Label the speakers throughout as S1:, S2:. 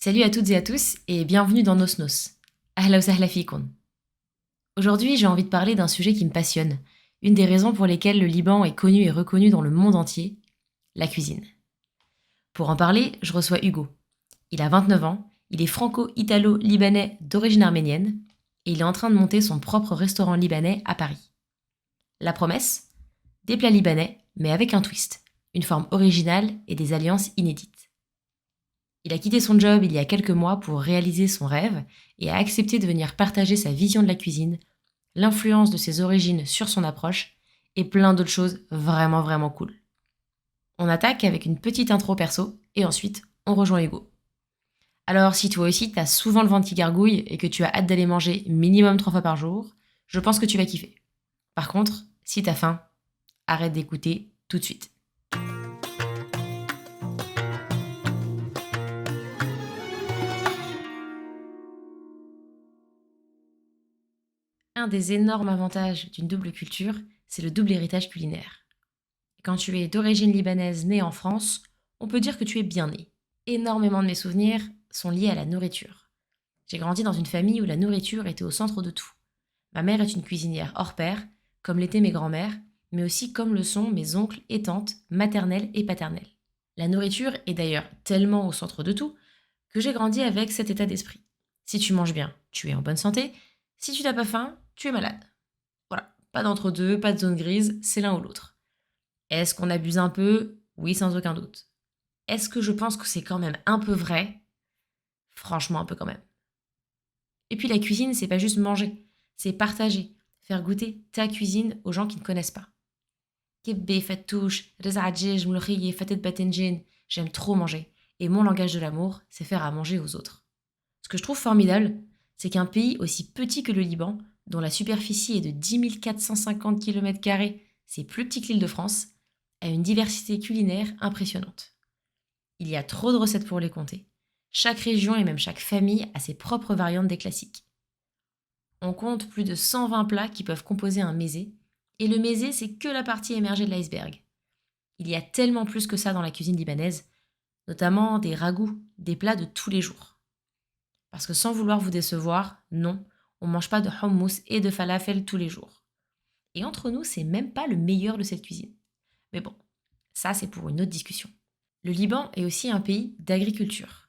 S1: Salut à toutes et à tous et bienvenue dans Nos Nos. Ahla wa sahla fikoun. Aujourd'hui, j'ai envie de parler d'un sujet qui me passionne, une des raisons pour lesquelles le Liban est connu et reconnu dans le monde entier, la cuisine. Pour en parler, je reçois Hugo. Il a 29 ans, il est franco-italo-libanais d'origine arménienne et il est en train de monter son propre restaurant libanais à Paris. La promesse? Des plats libanais, mais avec un twist, une forme originale et des alliances inédites. Il a quitté son job il y a quelques mois pour réaliser son rêve et a accepté de venir partager sa vision de la cuisine, l'influence de ses origines sur son approche et plein d'autres choses vraiment vraiment cool. On attaque avec une petite intro perso et ensuite on rejoint Hugo. Alors si toi aussi t'as souvent le ventre qui gargouille et que tu as hâte d'aller manger minimum 3 fois par jour, je pense que tu vas kiffer. Par contre, si t'as faim, arrête d'écouter tout de suite. Un des énormes avantages d'une double culture, c'est le double héritage culinaire. Quand tu es d'origine libanaise née en France, on peut dire que tu es bien né. Énormément de mes souvenirs sont liés à la nourriture. J'ai grandi dans une famille où la nourriture était au centre de tout. Ma mère est une cuisinière hors pair, comme l'étaient mes grands-mères, mais aussi comme le sont mes oncles et tantes, maternelles et paternelles. La nourriture est d'ailleurs tellement au centre de tout que j'ai grandi avec cet état d'esprit. Si tu manges bien, tu es en bonne santé. Si tu n'as pas faim, tu es malade. Voilà, pas d'entre-deux, pas de zone grise, c'est l'un ou l'autre. Est-ce qu'on abuse un peu? Oui, sans aucun doute. Est-ce que je pense que c'est quand même un peu vrai? Franchement, un peu quand même. Et puis la cuisine, c'est pas juste manger, c'est partager, faire goûter ta cuisine aux gens qui ne connaissent pas. Kebbe, fatouche, reza adjej, mloukhiyé, fatet batenjin, j'aime trop manger. Et mon langage de l'amour, c'est faire à manger aux autres. Ce que je trouve formidable, c'est qu'un pays aussi petit que le Liban, dont la superficie est de 10 450 km², c'est plus petit que l'Île-de-France, a une diversité culinaire impressionnante. Il y a trop de recettes pour les compter. Chaque région et même chaque famille a ses propres variantes des classiques. On compte plus de 120 plats qui peuvent composer un mésé, et le mésé, c'est que la partie émergée de l'iceberg. Il y a tellement plus que ça dans la cuisine libanaise, notamment des ragoûts, des plats de tous les jours. Parce que sans vouloir vous décevoir, non, on mange pas de hummus et de falafel tous les jours. Et entre nous, c'est même pas le meilleur de cette cuisine. Mais bon, ça c'est pour une autre discussion. Le Liban est aussi un pays d'agriculture.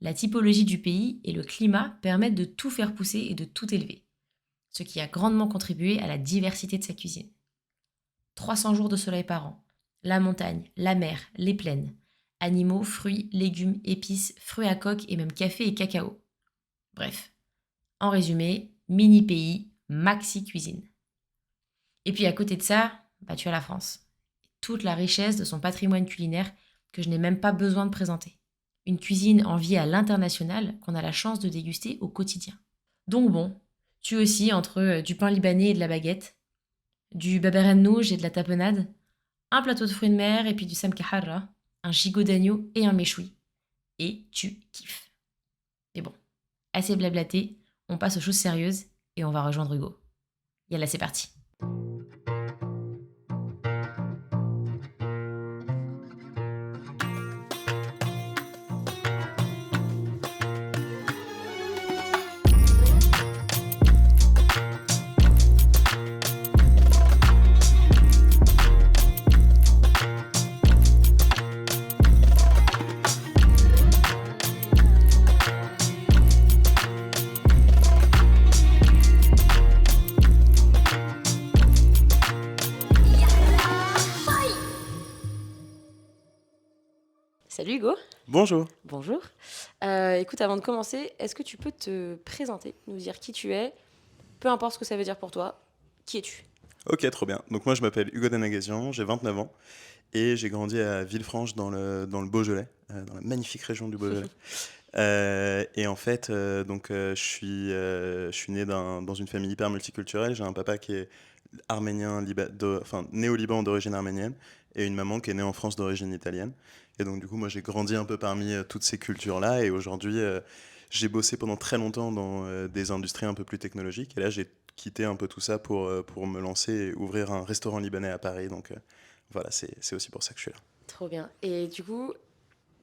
S1: La typologie du pays et le climat permettent de tout faire pousser et de tout élever, ce qui a grandement contribué à la diversité de sa cuisine. 300 jours de soleil par an, la montagne, la mer, les plaines, animaux, fruits, légumes, épices, fruits à coque et même café et cacao. Bref, en résumé, mini pays, maxi cuisine. Et puis à côté de ça, tu as la France. Toute la richesse de son patrimoine culinaire que je n'ai même pas besoin de présenter. Une cuisine en vie à l'international qu'on a la chance de déguster au quotidien. Donc bon, tu aussi entre du pain libanais et de la baguette, du baberenouj et de la tapenade, un plateau de fruits de mer et puis du samkahara, un gigot d'agneau et un méchoui. Et tu kiffes. Mais bon, assez blablaté, on passe aux choses sérieuses et on va rejoindre Hugo. Yalla, c'est parti. Salut Hugo.
S2: Bonjour.
S1: Bonjour. Écoute, avant de commencer, est-ce que tu peux te présenter, nous dire qui tu es, peu importe ce que ça veut dire pour toi, qui es-tu?
S2: Ok, trop bien. Donc moi je m'appelle Hugo Danagazian, j'ai 29 ans et j'ai grandi à Villefranche dans le Beaujolais, dans la magnifique région du Beaujolais. Et en fait, je suis né dans une famille hyper multiculturelle. J'ai un papa qui est arménien, enfin né au Liban d'origine arménienne et une maman qui est née en France d'origine italienne. Et donc du coup moi j'ai grandi un peu parmi toutes ces cultures-là et aujourd'hui j'ai bossé pendant très longtemps dans des industries un peu plus technologiques et là j'ai quitté un peu tout ça pour me lancer et ouvrir un restaurant libanais à Paris. Donc voilà, c'est aussi pour ça que je suis là.
S1: Trop bien. Et du coup,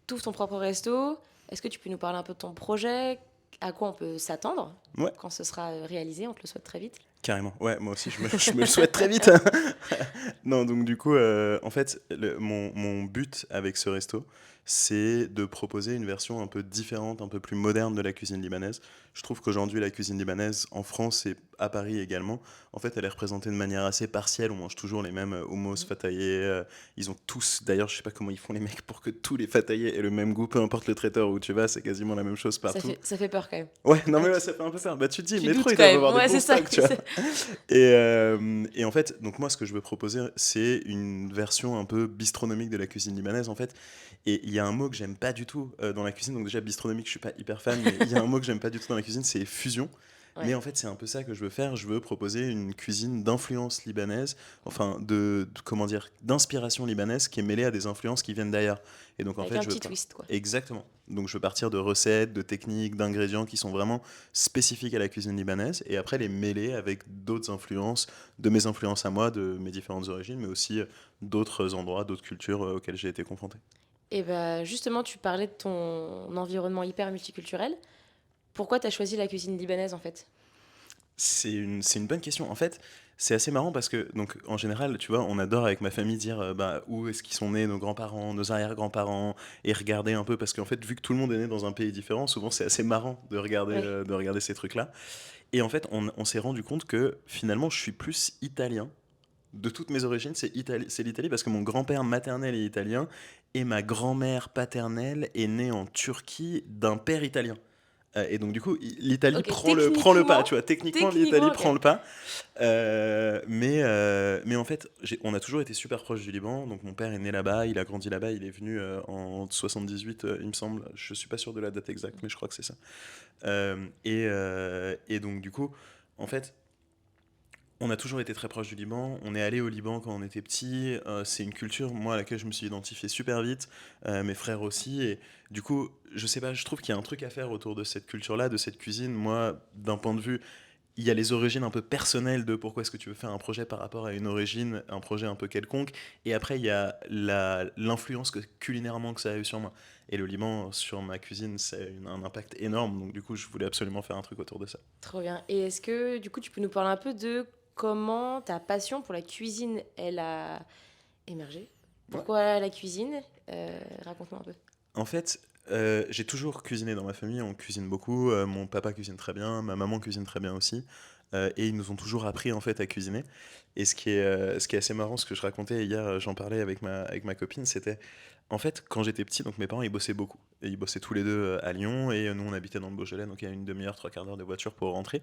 S1: tu ouvres ton propre resto. Est-ce que tu peux nous parler un peu de ton projet? À quoi on peut s'attendre
S2: Ouais,
S1: quand ce sera réalisé? On te le souhaite très vite.
S2: carrément. Ouais, moi aussi, je me le souhaite très vite. Non, donc du coup, en fait, mon but avec ce resto, c'est de proposer une version un peu différente, un peu plus moderne de la cuisine libanaise. Je trouve qu'aujourd'hui, la cuisine libanaise, en France et à Paris également, en fait, elle est représentée de manière assez partielle. On mange toujours les mêmes hummus,
S1: Mhm.
S2: fatayés. Ils ont tous, d'ailleurs, je sais pas comment ils font les mecs pour que tous les fatayés aient le même goût, peu importe le traiteur où tu vas, c'est quasiment la même chose partout.
S1: Ça fait peur quand même.
S2: Ouais, non mais ouais,
S1: Ok.
S2: ça fait un peu peur. Bah tu te dis,
S1: Tu
S2: métro,
S1: doutes
S2: ils
S1: quand
S2: doivent
S1: même.
S2: avoir des
S1: Ouais,
S2: bons
S1: c'est ça.
S2: stocks, tu vois. Et en fait, donc moi, ce que je veux proposer, c'est une version un peu bistronomique de la cuisine libanaise, en fait. Et il y a un mot que j'aime pas du tout dans la cuisine. Donc déjà, bistronomique, je suis pas hyper fan, mais il y a un mot que j'aime pas du tout dans la cuisine, c'est fusion. Mais
S1: Ouais.
S2: en fait, c'est un peu ça que je veux faire. Je veux proposer une cuisine d'influence libanaise, enfin comment dire, d'inspiration libanaise qui est mêlée à des influences qui viennent d'ailleurs. Et donc en
S1: Avec
S2: fait,
S1: un
S2: je veux
S1: petit
S2: pas.
S1: twist, quoi.
S2: Exactement. Donc je veux partir de recettes, de techniques, d'ingrédients qui sont vraiment spécifiques à la cuisine libanaise et après les mêler avec d'autres influences, de mes influences à moi, de mes différentes origines, mais aussi d'autres endroits, d'autres cultures auxquelles j'ai été confronté.
S1: Et bah, justement, tu parlais de ton environnement hyper multiculturel. Pourquoi t'as choisi la cuisine libanaise en fait?
S2: C'est une bonne question. En fait, c'est assez marrant parce que, donc, en général, tu vois, on adore avec ma famille dire bah, où est-ce qu'ils sont nés, nos grands-parents, nos arrière-grands-parents, et regarder un peu, parce qu'en fait, vu que tout le monde est né dans un pays différent, souvent c'est assez marrant
S1: Oui.
S2: de regarder ces trucs-là. Et en fait, on s'est rendu compte que finalement, je suis plus italien. De toutes mes origines, c'est l'Italie parce que mon grand-père maternel est italien et ma grand-mère paternelle est née en Turquie d'un père italien. Et donc du coup, l'Italie
S1: Ok,
S2: prend le pas, tu vois. Techniquement, l'Italie
S1: techniquement,
S2: prend
S1: ok.
S2: le pas. Mais en fait, on a toujours été super proches du Liban. Donc mon père est né là-bas, il a grandi là-bas, il est venu en 78, il me semble. Je suis pas sûr de la date exacte, mais je crois que c'est ça. Et donc du coup, en fait, on a toujours été très proche du Liban. On est allé au Liban quand on était petit. C'est une culture, moi, à laquelle je me suis identifié super vite. Mes frères aussi. Et du coup, je sais pas, je trouve qu'il y a un truc à faire autour de cette culture-là, de cette cuisine. Moi, d'un point de vue, il y a les origines un peu personnelles de pourquoi est-ce que tu veux faire un projet par rapport à une origine, un projet un peu quelconque. Et après, il y a l'influence culinairement que ça a eu sur moi. Et le Liban, sur ma cuisine, un impact énorme. Donc, du coup, je voulais absolument faire un truc autour de ça.
S1: Trop bien. Et est-ce que du coup tu peux nous parler un peu de comment ta passion pour la cuisine elle a émergé?
S2: Ouais.
S1: Pourquoi la cuisine? Raconte-moi un peu.
S2: En fait, j'ai toujours cuisiné dans ma famille, on cuisine beaucoup. Mon papa cuisine très bien, ma maman cuisine très bien aussi. Et ils nous ont toujours appris en fait à cuisiner. Et ce qui est assez marrant, ce que je racontais hier, j'en parlais avec ma copine, c'était en fait quand j'étais petit, donc mes parents ils bossaient beaucoup. Et ils bossaient tous les deux à Lyon et nous on habitait dans le Beaujolais, donc il y a une demi-heure, trois quarts d'heure de voiture pour rentrer.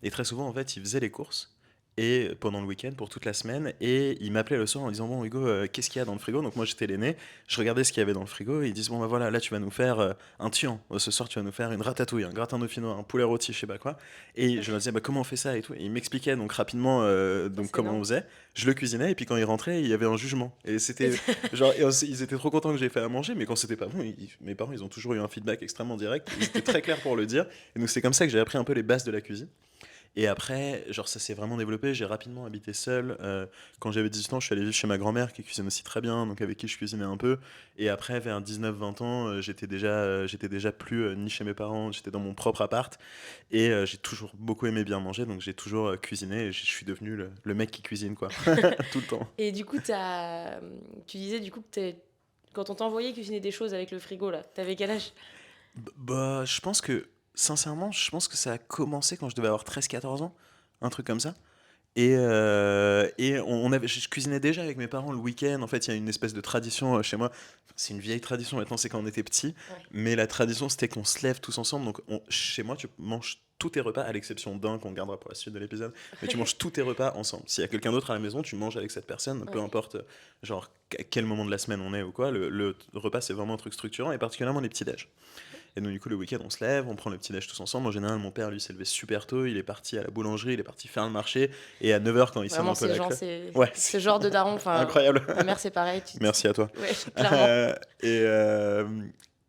S2: Et très souvent en fait ils faisaient les courses et pendant le week-end pour toute la semaine et ils m'appelaient le soir en disant bon Hugo qu'est-ce qu'il y a dans le frigo, donc moi j'étais l'aîné, je regardais ce qu'il y avait dans le frigo et ils disent bon bah voilà là tu vas nous faire un tian. Ce soir tu vas nous faire une ratatouille, un gratin dauphinois, un poulet rôti, je sais pas quoi. Et je leur disais bah comment on fait ça et tout, et ils m'expliquaient donc rapidement
S1: Ah,
S2: donc
S1: c'est
S2: comment on
S1: énorme.
S2: faisait. Je le cuisinais et puis quand ils rentraient il y avait un jugement et c'était genre ils étaient trop contents que j'ai fait à manger, mais quand c'était pas bon mes parents ils ont toujours eu un feedback extrêmement direct, ils étaient très clairs pour le dire. Et donc c'est comme ça que j'ai appris un peu les bases de la cuisine. Et après, genre ça s'est vraiment développé, j'ai rapidement habité seul. Quand j'avais 18 ans, je suis allé vivre chez ma grand-mère qui cuisine aussi très bien, donc avec qui je cuisinais un peu. Et après, vers 19-20 ans, j'étais déjà plus ni chez mes parents, j'étais dans mon propre appart. Et j'ai toujours beaucoup aimé bien manger, donc j'ai toujours cuisiné et je suis devenu le mec qui cuisine, quoi, tout le temps.
S1: Et du coup, tu disais du coup que quand on t'envoyait cuisiner des choses avec le frigo là, t'avais quel âge?
S2: Bah, je pense que, sincèrement, je pense que ça a commencé quand je devais avoir 13-14 ans, un truc comme ça. Et je cuisinais déjà avec mes parents le week-end. En fait, il y a une espèce de tradition chez moi. Enfin, c'est une vieille tradition maintenant, c'est quand on était petit.
S1: Ouais.
S2: Mais la tradition, c'était qu'on se lève tous ensemble. Donc, chez moi, tu manges tous tes repas, à l'exception d'un qu'on gardera pour la suite de l'épisode. Mais tu manges tous tes repas ensemble. S'il y a quelqu'un d'autre à la maison, tu manges avec cette personne, peu
S1: Ouais.
S2: importe genre à quel moment de la semaine on est ou quoi. Le repas, c'est vraiment un truc structurant et particulièrement les petits déj. Et donc, du coup, le week-end, on se lève, on prend le petit déj tous ensemble. En général, mon père, lui, s'est levé super tôt. Il est parti à la boulangerie, il est parti faire le marché. Et à 9h, quand il sonne
S1: Vraiment,
S2: un peu
S1: ces
S2: la
S1: gens,
S2: cloche. Ouais, c'est
S1: ce genre de daron. Enfin,
S2: incroyable.
S1: ma mère, c'est pareil.
S2: Merci à toi.
S1: Ouais, clairement.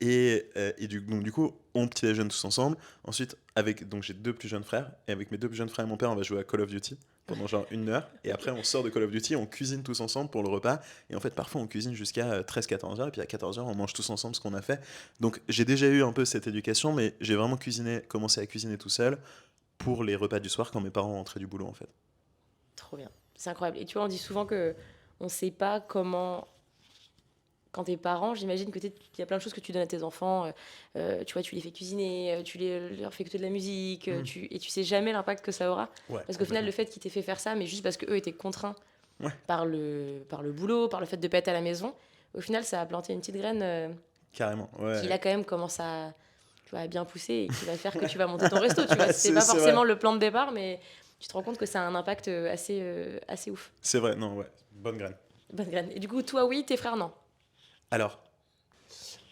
S2: Et, donc, du coup, on petit déjeune tous ensemble. Ensuite, donc, j'ai deux plus jeunes frères. Et avec mes deux plus jeunes frères et mon père, on va jouer à Call of Duty. pendant genre 1 heure. Et après, on sort de Call of Duty, on cuisine tous ensemble pour le repas. Et en fait, parfois, on cuisine jusqu'à 13-14 heures. Et puis à 14 heures, on mange tous ensemble ce qu'on a fait. Donc, j'ai déjà eu un peu cette éducation, mais j'ai vraiment commencé à cuisiner tout seul pour les repas du soir quand mes parents rentraient du boulot, en fait.
S1: Trop bien. C'est incroyable. Et tu vois, on dit souvent que on sait pas comment. Quand t'es parent, j'imagine que il y a plein de choses que tu donnes à tes enfants. Tu vois, tu les fais cuisiner, leur fais écouter de la musique, et tu sais jamais l'impact que ça aura.
S2: Ouais,
S1: Parce qu'au final,
S2: complètement.
S1: le fait qu'ils t'aient fait faire ça, mais juste parce qu'eux étaient contraints
S2: Ouais.
S1: par le boulot, par le fait de pas être à la maison, au final, ça a planté une petite graine
S2: Carrément,
S1: qui
S2: ouais.
S1: là, quand même, commence à, tu vois, à bien pousser et qui va faire que tu vas monter ton resto. Tu vois, c'est pas
S2: C'est
S1: forcément
S2: vrai.
S1: le plan de départ, mais tu te rends compte que ça a un impact assez ouf.
S2: C'est vrai, non, ouais. Bonne graine.
S1: Bonne graine. Et du coup, toi, oui, tes frères, non.
S2: Alors,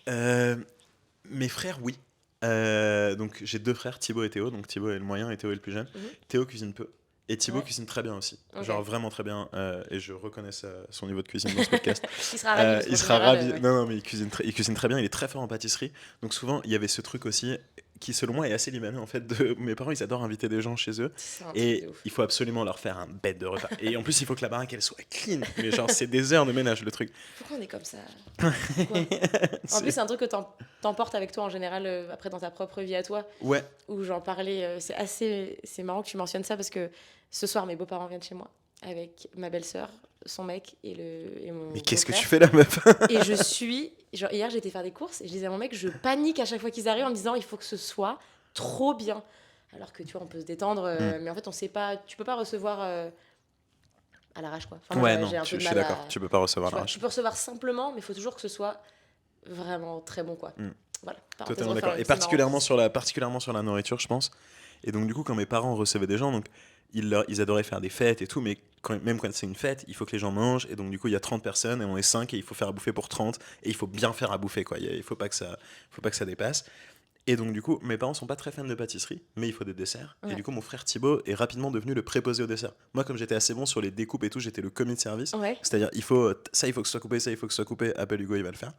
S2: mes frères, oui. Donc j'ai 2 frères, Thibaut et Théo. Donc Thibaut est le moyen et Théo est le plus jeune. Théo cuisine peu. Et Thibaut
S1: Ouais.
S2: cuisine très bien aussi.
S1: Ok.
S2: Genre vraiment très bien. Et je reconnais son niveau de cuisine dans ce podcast.
S1: Il sera ravi. Parce qu'en
S2: Il sera
S1: général,
S2: ravi.
S1: ouais.
S2: Non, mais il cuisine très bien. Il est très fort en pâtisserie. Donc souvent, il y avait ce truc aussi qui, selon moi, est assez libanais. En fait, mes parents, ils adorent inviter des gens chez eux.
S1: C'est un truc
S2: Et
S1: de ouf.
S2: il faut absolument leur faire un bête de repas. Et en plus, il faut que la baraque, elle soit clean. Mais genre, c'est des heures de ménage, le truc.
S1: Pourquoi on est comme ça? Pourquoi? En plus, c'est un truc que t'emportes avec toi en général après dans ta propre vie à toi.
S2: Ouais.
S1: Où j'en parlais. C'est marrant que tu mentionnes ça parce que ce soir, mes beaux-parents viennent chez moi avec ma belle-sœur, son mec et mon.
S2: Mais qu'est-ce que
S1: beau-frère.
S2: tu fais là, meuf?
S1: Et je suis. Genre, hier, j'étais faire des courses et je disais à mon mec, je panique à chaque fois qu'ils arrivent en me disant, il faut que ce soit trop bien. Alors que tu vois, on peut se détendre, mais en fait, on sait pas. Tu peux pas recevoir à l'arrache, quoi. Enfin, moi,
S2: Ouais, non,
S1: j'ai un peu
S2: je
S1: de
S2: suis
S1: mal
S2: d'accord.
S1: à.
S2: Tu peux pas recevoir
S1: Tu vois,
S2: l'arrache.
S1: tu peux recevoir simplement, mais il faut toujours que ce soit vraiment très bon, quoi. Voilà.
S2: Totalement d'accord. Et
S1: C'est marrant.
S2: particulièrement sur la nourriture, je pense. Et donc, du coup, quand mes parents recevaient des gens, donc, ils adoraient faire des fêtes et tout, mais même quand c'est une fête, il faut que les gens mangent. Et donc, du coup, il y a 30 personnes et on est 5 et il faut faire à bouffer pour 30. Et il faut bien faire à bouffer, quoi. Il faut pas que ça dépasse. Et donc, du coup, mes parents sont pas très fans de pâtisserie, mais il faut des desserts.
S1: Ouais.
S2: Et du coup, mon frère Thibaut est rapidement devenu le préposé au dessert. Moi, comme j'étais assez bon sur les découpes et tout, j'étais le commis de service.
S1: Ouais.
S2: C'est-à-dire, il faut que ce soit coupé, ça, il faut que ce soit coupé. Appelle Hugo, il va le faire.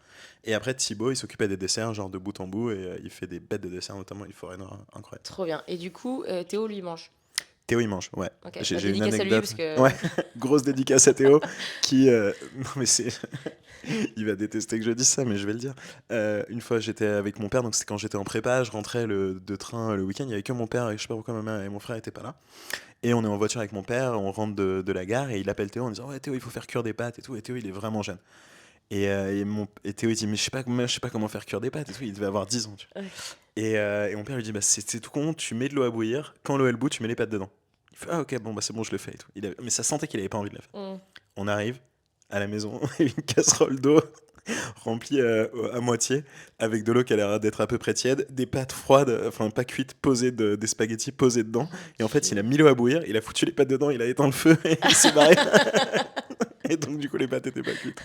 S2: Et après, Thibaut, il s'occupait des desserts, genre de bout en bout, et il fait des bêtes de desserts, notamment il forêt noire, incroyable.
S1: Trop bien. Et du coup, Théo, lui, mange.
S2: Théo, il mange, ouais.
S1: Ok.
S2: J'ai une
S1: dédicace à lui
S2: anecdote.
S1: parce que.
S2: Ouais, grosse dédicace à Théo, qui. Non, mais c'est. Il va détester que je dise ça, mais je vais le dire. Une fois, j'étais avec mon père, donc c'était quand j'étais en prépa, je rentrais de train le week-end, il n'y avait que mon père, et je sais pas pourquoi ma mère et mon frère n'étaient pas là. Et on est en voiture avec mon père, on rentre de la gare, et il appelle Théo en disant, ouais, Théo, il faut faire cuire des pâtes et tout, et Théo, il est vraiment jeune. Et Théo, il dit, mais je sais pas comment faire cuire des pâtes et tout, il devait avoir 10 ans, tu vois.
S1: Ouais.
S2: Et mon père lui dit, bah, c'est tout con, tu mets de l'eau à bouillir, quand l'eau elle bout, tu mets les pâtes dedans. Il fait, ah ok, bon, bah c'est bon, je le fais et tout. Mais ça sentait qu'il avait pas envie de le faire. On arrive à la maison, une casserole d'eau remplie à moitié, avec de l'eau qui a l'air d'être à peu près tiède, des pâtes froides, enfin pas cuites, des spaghettis posés dedans. Et en fait, il a mis l'eau à bouillir, il a foutu les pâtes dedans, il a éteint le feu et il s'est barré. Et donc, du coup, les pâtes étaient pas cuites.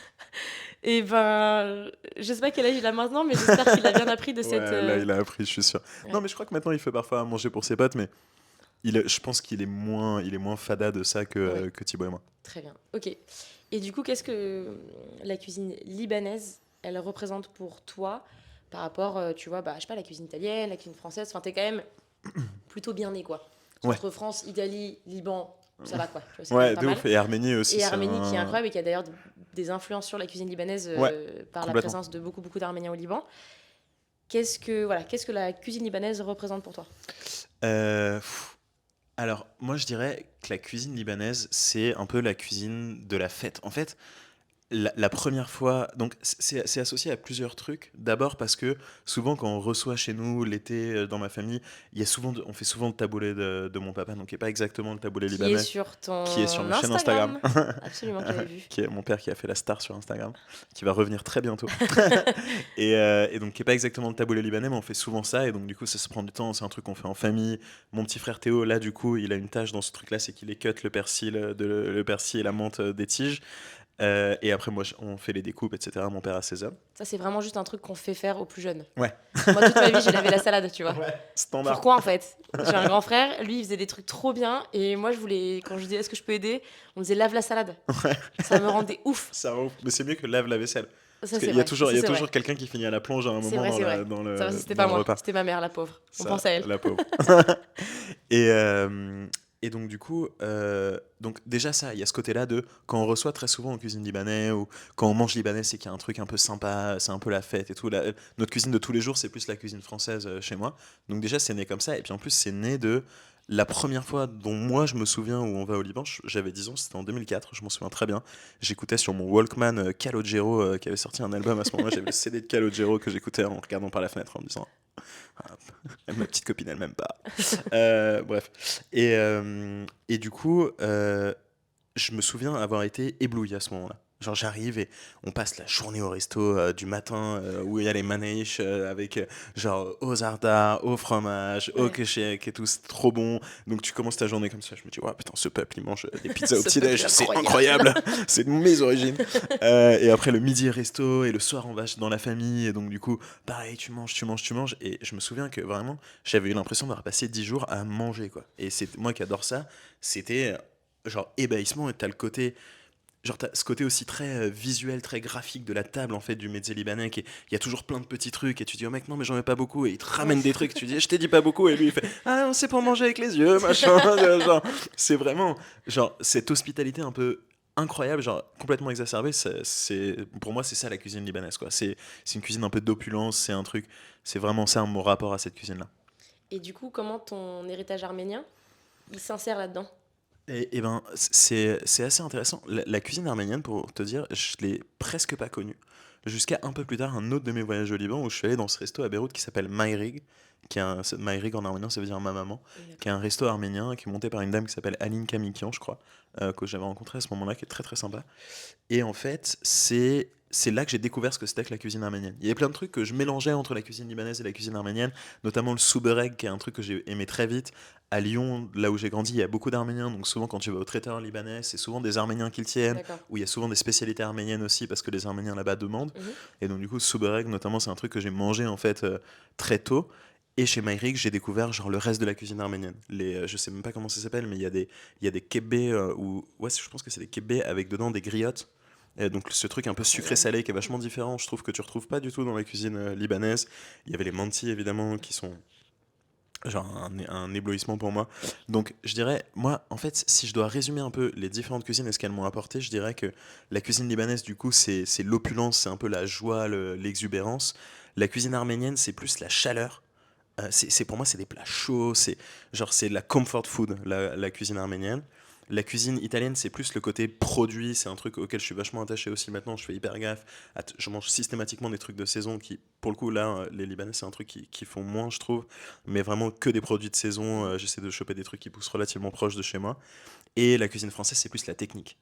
S1: Et ben, je sais pas quel âge il a maintenant, mais j'espère qu'il a bien appris de cette.
S2: Ouais, là, il a appris, je suis sûr.
S1: Ouais.
S2: Non, mais je crois que maintenant, il fait parfois à manger pour ses potes, mais je pense qu'il est moins fada de ça que Thibaut et moi.
S1: Très bien. Ok. Et du coup, qu'est-ce que la cuisine libanaise, elle représente pour toi par rapport, tu vois, je sais pas, la cuisine italienne, la cuisine française. Enfin, t'es quand même plutôt bien né, quoi.
S2: Ouais.
S1: Entre France, Italie, Liban, ça va, quoi. Tu vois, c'est
S2: Ouais,
S1: pas
S2: de
S1: mal.
S2: ouf. Et Arménie aussi.
S1: Et Arménie, qui est incroyable et qui a d'ailleurs des influences sur la cuisine libanaise par la présence de beaucoup d'Arméniens au Liban. Qu'est-ce que la cuisine libanaise représente pour toi?
S2: Alors, moi, je dirais que la cuisine libanaise, c'est un peu la cuisine de la fête. En fait, la première fois, donc c'est associé à plusieurs trucs. D'abord parce que souvent quand on reçoit chez nous l'été dans ma famille, on fait souvent le taboulé de mon papa, donc qui est pas exactement le taboulé libanais.
S1: Qui est sur ton
S2: Qui est sur ma chaîne Instagram.
S1: Absolument, que j'avais vu.
S2: Qui est mon père qui a fait la star sur Instagram, qui va revenir très bientôt. et donc qui est pas exactement le taboulé libanais, mais on fait souvent ça, et donc du coup ça se prend du temps, c'est un truc qu'on fait en famille. Mon petit frère Théo, là du coup, il a une tâche dans ce truc-là, c'est qu'il écoute le persil et la menthe des tiges. Et après, moi, on fait les découpes, etc. Mon père assaisonne.
S1: Ça, c'est vraiment juste un truc qu'on fait faire aux plus jeunes.
S2: Ouais.
S1: Moi, toute ma vie, j'ai lavé la salade, tu vois.
S2: Ouais, standard.
S1: Pourquoi, en fait? J'ai un grand frère, lui, il faisait des trucs trop bien. Et moi, quand je disais, est-ce que je peux aider? On me disait, lave la salade.
S2: Ouais.
S1: Ça me rendait ouf.
S2: Ça ouf. Mais c'est mieux que lave la vaisselle.
S1: Ça,
S2: il y a toujours quelqu'un qui finit à la plonge à un moment dans le
S1: c'était pas moi,
S2: repas.
S1: C'était ma mère, la pauvre. On pense à elle.
S2: La pauvre. Et Et donc du coup, donc déjà ça, il y a ce côté-là de quand on reçoit très souvent en cuisine libanaise ou quand on mange libanais, c'est qu'il y a un truc un peu sympa, c'est un peu la fête et tout. Notre cuisine de tous les jours, c'est plus la cuisine française chez moi. Donc déjà, c'est né comme ça. Et puis en plus, c'est né de la première fois dont moi je me souviens où on va au Liban. J'avais 10 ans, c'était en 2004, je m'en souviens très bien. J'écoutais sur mon Walkman Calogero qui avait sorti un album à ce moment-là. J'avais le CD de Calogero que j'écoutais en regardant par la fenêtre en me disant ah, ma petite copine elle m'aime pas. Bref. Et du coup, je me souviens avoir été ébloui à ce moment-là. Genre j'arrive et on passe la journée au resto du matin où il y a les manèches avec genre aux zarda, au fromage, au
S1: Ouais.
S2: kéchek et tout, c'est trop bon. Donc tu commences ta journée comme ça, je me dis ouais putain ce peuple il mange des pizzas au
S1: Ce peuple
S2: petit-déj, c'est incroyable, c'est de mes origines. Et après le midi resto et le soir on va dans la famille et donc du coup pareil tu manges, tu manges, tu manges et je me souviens que vraiment j'avais eu l'impression d'avoir passé 10 jours à manger quoi. Et c'est moi qui adore ça, c'était genre ébahissement et t'as le côté genre t'as ce côté aussi très visuel très graphique de la table en fait du mezzé libanais qui il y a toujours plein de petits trucs et tu dis oh mec non mais j'en ai pas beaucoup et il te ramène des trucs tu dis je t'ai dit pas beaucoup et lui il fait ah c'est pour manger avec les yeux machin. Genre c'est vraiment genre cette hospitalité un peu incroyable genre complètement exacerbée c'est pour moi c'est ça la cuisine libanaise quoi c'est une cuisine un peu d'opulence c'est un truc c'est vraiment ça mon rapport à cette cuisine là.
S1: Et du coup, comment ton héritage arménien, il s'insère là-dedans?
S2: Et ben, c'est assez intéressant. La cuisine arménienne, pour te dire, je l'ai presque pas connue. Jusqu'à un peu plus tard, un autre de mes voyages au Liban, où je suis allé dans ce resto à Beyrouth qui s'appelle Maïrig, Maïrig en arménien, ça veut dire ma maman, qui est un resto arménien qui est monté par une dame qui s'appelle Aline Kamikian, je crois, que j'avais rencontré à ce moment-là, qui est très très sympa. Et en fait, c'est là que j'ai découvert ce que c'était que la cuisine arménienne. Il y avait plein de trucs que je mélangeais entre la cuisine libanaise et la cuisine arménienne, notamment le soubereg, qui est un truc que j'ai aimé très vite. À Lyon, là où j'ai grandi, il y a beaucoup d'Arméniens, donc souvent quand tu vas au traiteur libanais, c'est souvent des Arméniens qui le tiennent,
S1: D'accord.
S2: où il y a souvent des spécialités arméniennes aussi, parce que les Arméniens là-bas demandent.
S1: Mhm.
S2: Et donc du coup, soubereg, notamment, c'est un truc que j'ai mangé en fait très tôt. Et chez Maïrik, j'ai découvert genre le reste de la cuisine arménienne. Je sais même pas comment ça s'appelle, mais il y a des kebbés, ouais, je pense que c'est des kebbés avec dedans des griottes. Et donc ce truc un peu
S1: Incroyable.
S2: sucré-salé qui est vachement différent, je trouve que tu retrouves pas du tout dans la cuisine libanaise. Il y avait les mantis évidemment qui sont genre un éblouissement pour moi. Donc je dirais, moi en fait, si je dois résumer un peu les différentes cuisines et ce qu'elles m'ont apporté, je dirais que la cuisine libanaise du coup c'est l'opulence, c'est un peu la joie, l'exubérance. La cuisine arménienne c'est plus la chaleur. Pour moi c'est des plats chauds, c'est de la comfort food la cuisine arménienne. La cuisine italienne, c'est plus le côté produit, c'est un truc auquel je suis vachement attaché aussi maintenant, je fais hyper gaffe. Je mange systématiquement des trucs de saison qui, pour le coup, là, les Libanais, c'est un truc qui font moins, je trouve, mais vraiment que des produits de saison, j'essaie de choper des trucs qui poussent relativement proche de chez moi. Et la cuisine française, c'est plus la technique.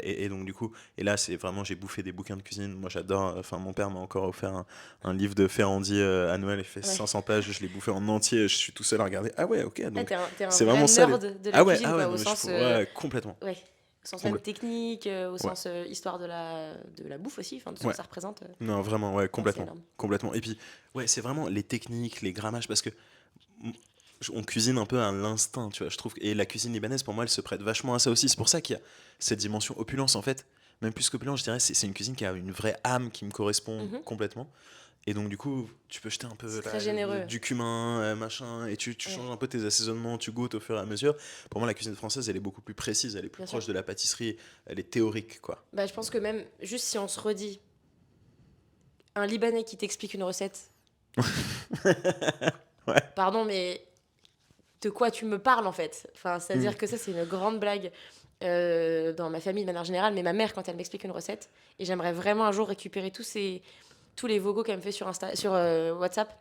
S2: Et donc du coup, et là c'est vraiment j'ai bouffé des bouquins de cuisine. Moi j'adore. Enfin mon père m'a encore offert un livre de Ferrandi à Noël. Il fait
S1: Ouais.
S2: 500 pages. Je l'ai bouffé en entier. Je suis tout seul à regarder. Ah ouais, ok.
S1: Ah,
S2: Donc
S1: t'es un
S2: c'est
S1: vrai
S2: vraiment ça.
S1: nerd de la cuisine,
S2: Ah ouais.
S1: quoi,
S2: Non,
S1: au
S2: mais
S1: sens,
S2: ouais, complètement.
S1: ouais, au sens même
S2: Compl-
S1: technique, au
S2: ouais,
S1: sens histoire de la bouffe aussi, enfin, de ce que
S2: ouais.
S1: ça représente.
S2: Non vraiment ouais
S1: Non, c'est
S2: complètement,
S1: énorme.
S2: complètement. Et puis ouais c'est vraiment les techniques, les grammages parce que mm, on cuisine un peu à l'instinct, tu vois, je trouve. Et la cuisine libanaise, pour moi, elle se prête vachement à ça aussi. C'est pour ça qu'il y a cette dimension opulence, en fait. Même plus qu'opulence, je dirais, c'est une cuisine qui a une vraie âme qui me correspond
S1: Mhm.
S2: complètement. Et donc, du coup, tu peux jeter un peu
S1: C'est très généreux.
S2: du cumin, machin, et tu
S1: Ouais,
S2: changes un peu tes assaisonnements, tu goûtes au fur et à mesure. Pour moi, la cuisine française, elle est beaucoup plus précise, elle est plus
S1: bien sûr.
S2: proche de la pâtisserie, elle est théorique, quoi.
S1: Bah, je pense que même, juste si on se redit, un Libanais qui t'explique une recette,
S2: Ouais.
S1: pardon, mais de quoi tu me parles en fait? Enfin,
S2: Mm.
S1: c'est-à-dire que ça, c'est une grande blague dans ma famille de manière générale, mais ma mère, quand elle m'explique une recette, et j'aimerais vraiment un jour récupérer tous les vocaux qu'elle me fait sur WhatsApp,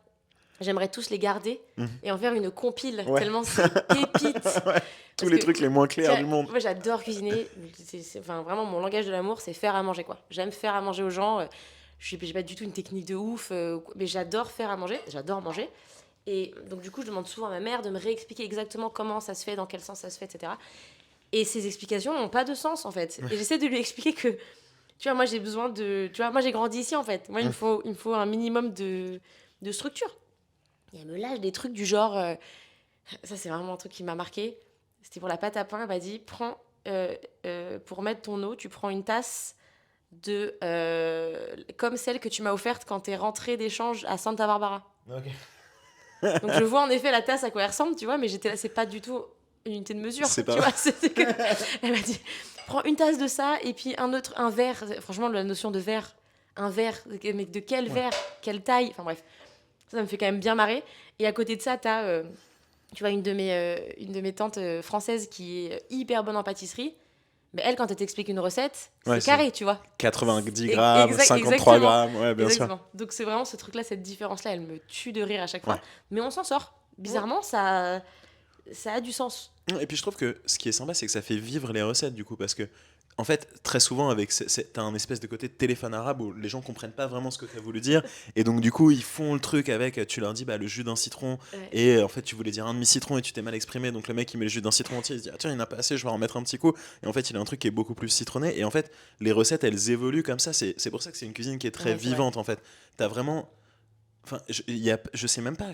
S1: j'aimerais tous les garder
S2: Mm.
S1: et en faire une compile,
S2: Ouais.
S1: tellement c'est pépite.
S2: Ouais. Tous
S1: Parce
S2: les
S1: que,
S2: trucs les moins
S1: tu
S2: clairs
S1: vois,
S2: du monde.
S1: moi j'adore cuisiner, enfin, vraiment mon langage de l'amour, c'est faire à manger, quoi. J'aime faire à manger aux gens, j'ai pas du tout une technique de ouf, mais j'adore faire à manger, j'adore manger. Et donc, du coup, je demande souvent à ma mère de me réexpliquer exactement comment ça se fait, dans quel sens ça se fait, etc. Et ces explications n'ont pas de sens, en fait. Et j'essaie de lui expliquer que, tu vois, moi, j'ai besoin de... Tu vois, moi, j'ai grandi ici, en fait. Moi,
S2: Mm.
S1: il me faut un minimum de structure. Et elle me lâche des trucs du genre... ça, c'est vraiment un truc qui m'a marqué. C'était pour la pâte à pain. Elle m'a dit, pour mettre ton eau, tu prends une tasse comme celle que tu m'as offerte quand t'es rentrée d'échange à Santa Barbara.
S2: Ok.
S1: Donc je vois en effet la tasse à quoi elle ressemble, tu vois, mais j'étais là, c'est pas du tout une unité de mesure,
S2: C'est
S1: tu
S2: pas
S1: vois. Elle m'a dit, prends une tasse de ça et puis un verre. Franchement, la notion de verre, un verre, mais de quel verre, quelle taille, enfin bref. Ça me fait quand même bien marrer. Et à côté de ça, t'as, tu vois, une de mes tantes françaises qui est hyper bonne en pâtisserie. Mais elle, quand elle t'explique une recette, c'est carré, tu vois.
S2: 90 grammes, 53 grammes, ouais, bien
S1: exactement.
S2: sûr.
S1: Donc c'est vraiment ce truc-là, cette différence-là, elle me tue de rire à chaque fois.
S2: Ouais.
S1: Mais on s'en sort. Bizarrement, ça a du sens.
S2: Et puis je trouve que ce qui est sympa, c'est que ça fait vivre les recettes du coup, parce que en fait, très souvent, t'as un espèce de côté de téléphone arabe où les gens comprennent pas vraiment ce que tu as voulu dire, et donc du coup, ils font le truc avec, tu leur dis le jus d'un citron,
S1: Ouais.
S2: et en fait, tu voulais dire un demi-citron et tu t'es mal exprimé, donc le mec il met le jus d'un citron entier, il se dit ah, tiens, il n'y en a pas assez, je vais en mettre un petit coup, et en fait, il a un truc qui est beaucoup plus citronné, et en fait, les recettes elles évoluent comme ça, c'est pour ça que c'est une cuisine qui est très vivante en fait. T'as vraiment. Enfin, je sais même pas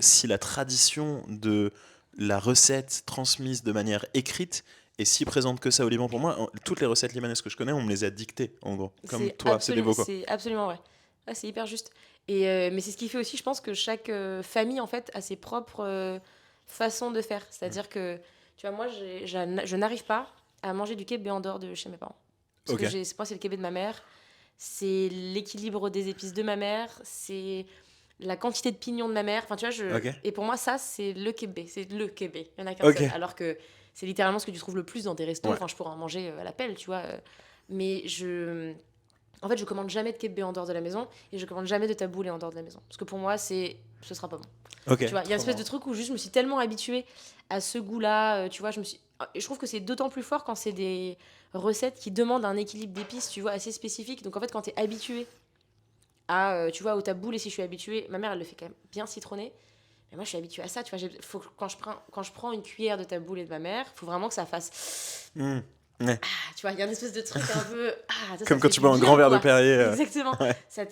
S2: si la tradition de la recette transmise de manière écrite est si présente que ça au Liban. Pour moi, toutes les recettes libanaises que je connais, on me les a dictées, en gros. Comme toi, c'est des vocaux.
S1: C'est absolument vrai. Ouais, c'est hyper juste. Et, mais c'est ce qui fait aussi, je pense, que chaque famille, en fait, a ses propres façons de faire. C'est-à-dire que, tu vois, moi, je n'arrive pas à manger du kebab en dehors de chez mes parents. Parce que moi, c'est le kebab de ma mère. C'est l'équilibre des épices de ma mère. C'est la quantité de pignons de ma mère. Enfin, tu vois, et pour moi, ça, c'est le kebab. C'est le kebab. Il n'y en a qu'un seul. Alors que c'est littéralement ce que tu trouves le plus dans des restos. Enfin, je pourrais en manger à la pelle, tu vois. Mais en fait, je commande jamais de kebab en dehors de la maison et je commande jamais de taboulé en dehors de la maison. Parce que pour moi, ce sera pas bon. Tu vois, il y a une espèce de truc où juste je me suis tellement habituée à ce goût-là. Tu vois, je trouve que c'est d'autant plus fort quand c'est des recettes qui demandent un équilibre d'épices, tu vois, assez spécifique. Donc en fait, quand tu es habitué tu vois, au taboulé, si je suis habituée, ma mère, elle le fait quand même bien citronné. Mais moi, je suis habituée à ça, tu vois. Quand je prends une cuillère de taboulé de ma mère, il faut vraiment que ça fasse...
S2: Ouais.
S1: Tu vois, il y a une espèce de truc un peu...
S2: Comme quand tu bois un grand verre de Perrier.
S1: Exactement. Ouais. Ça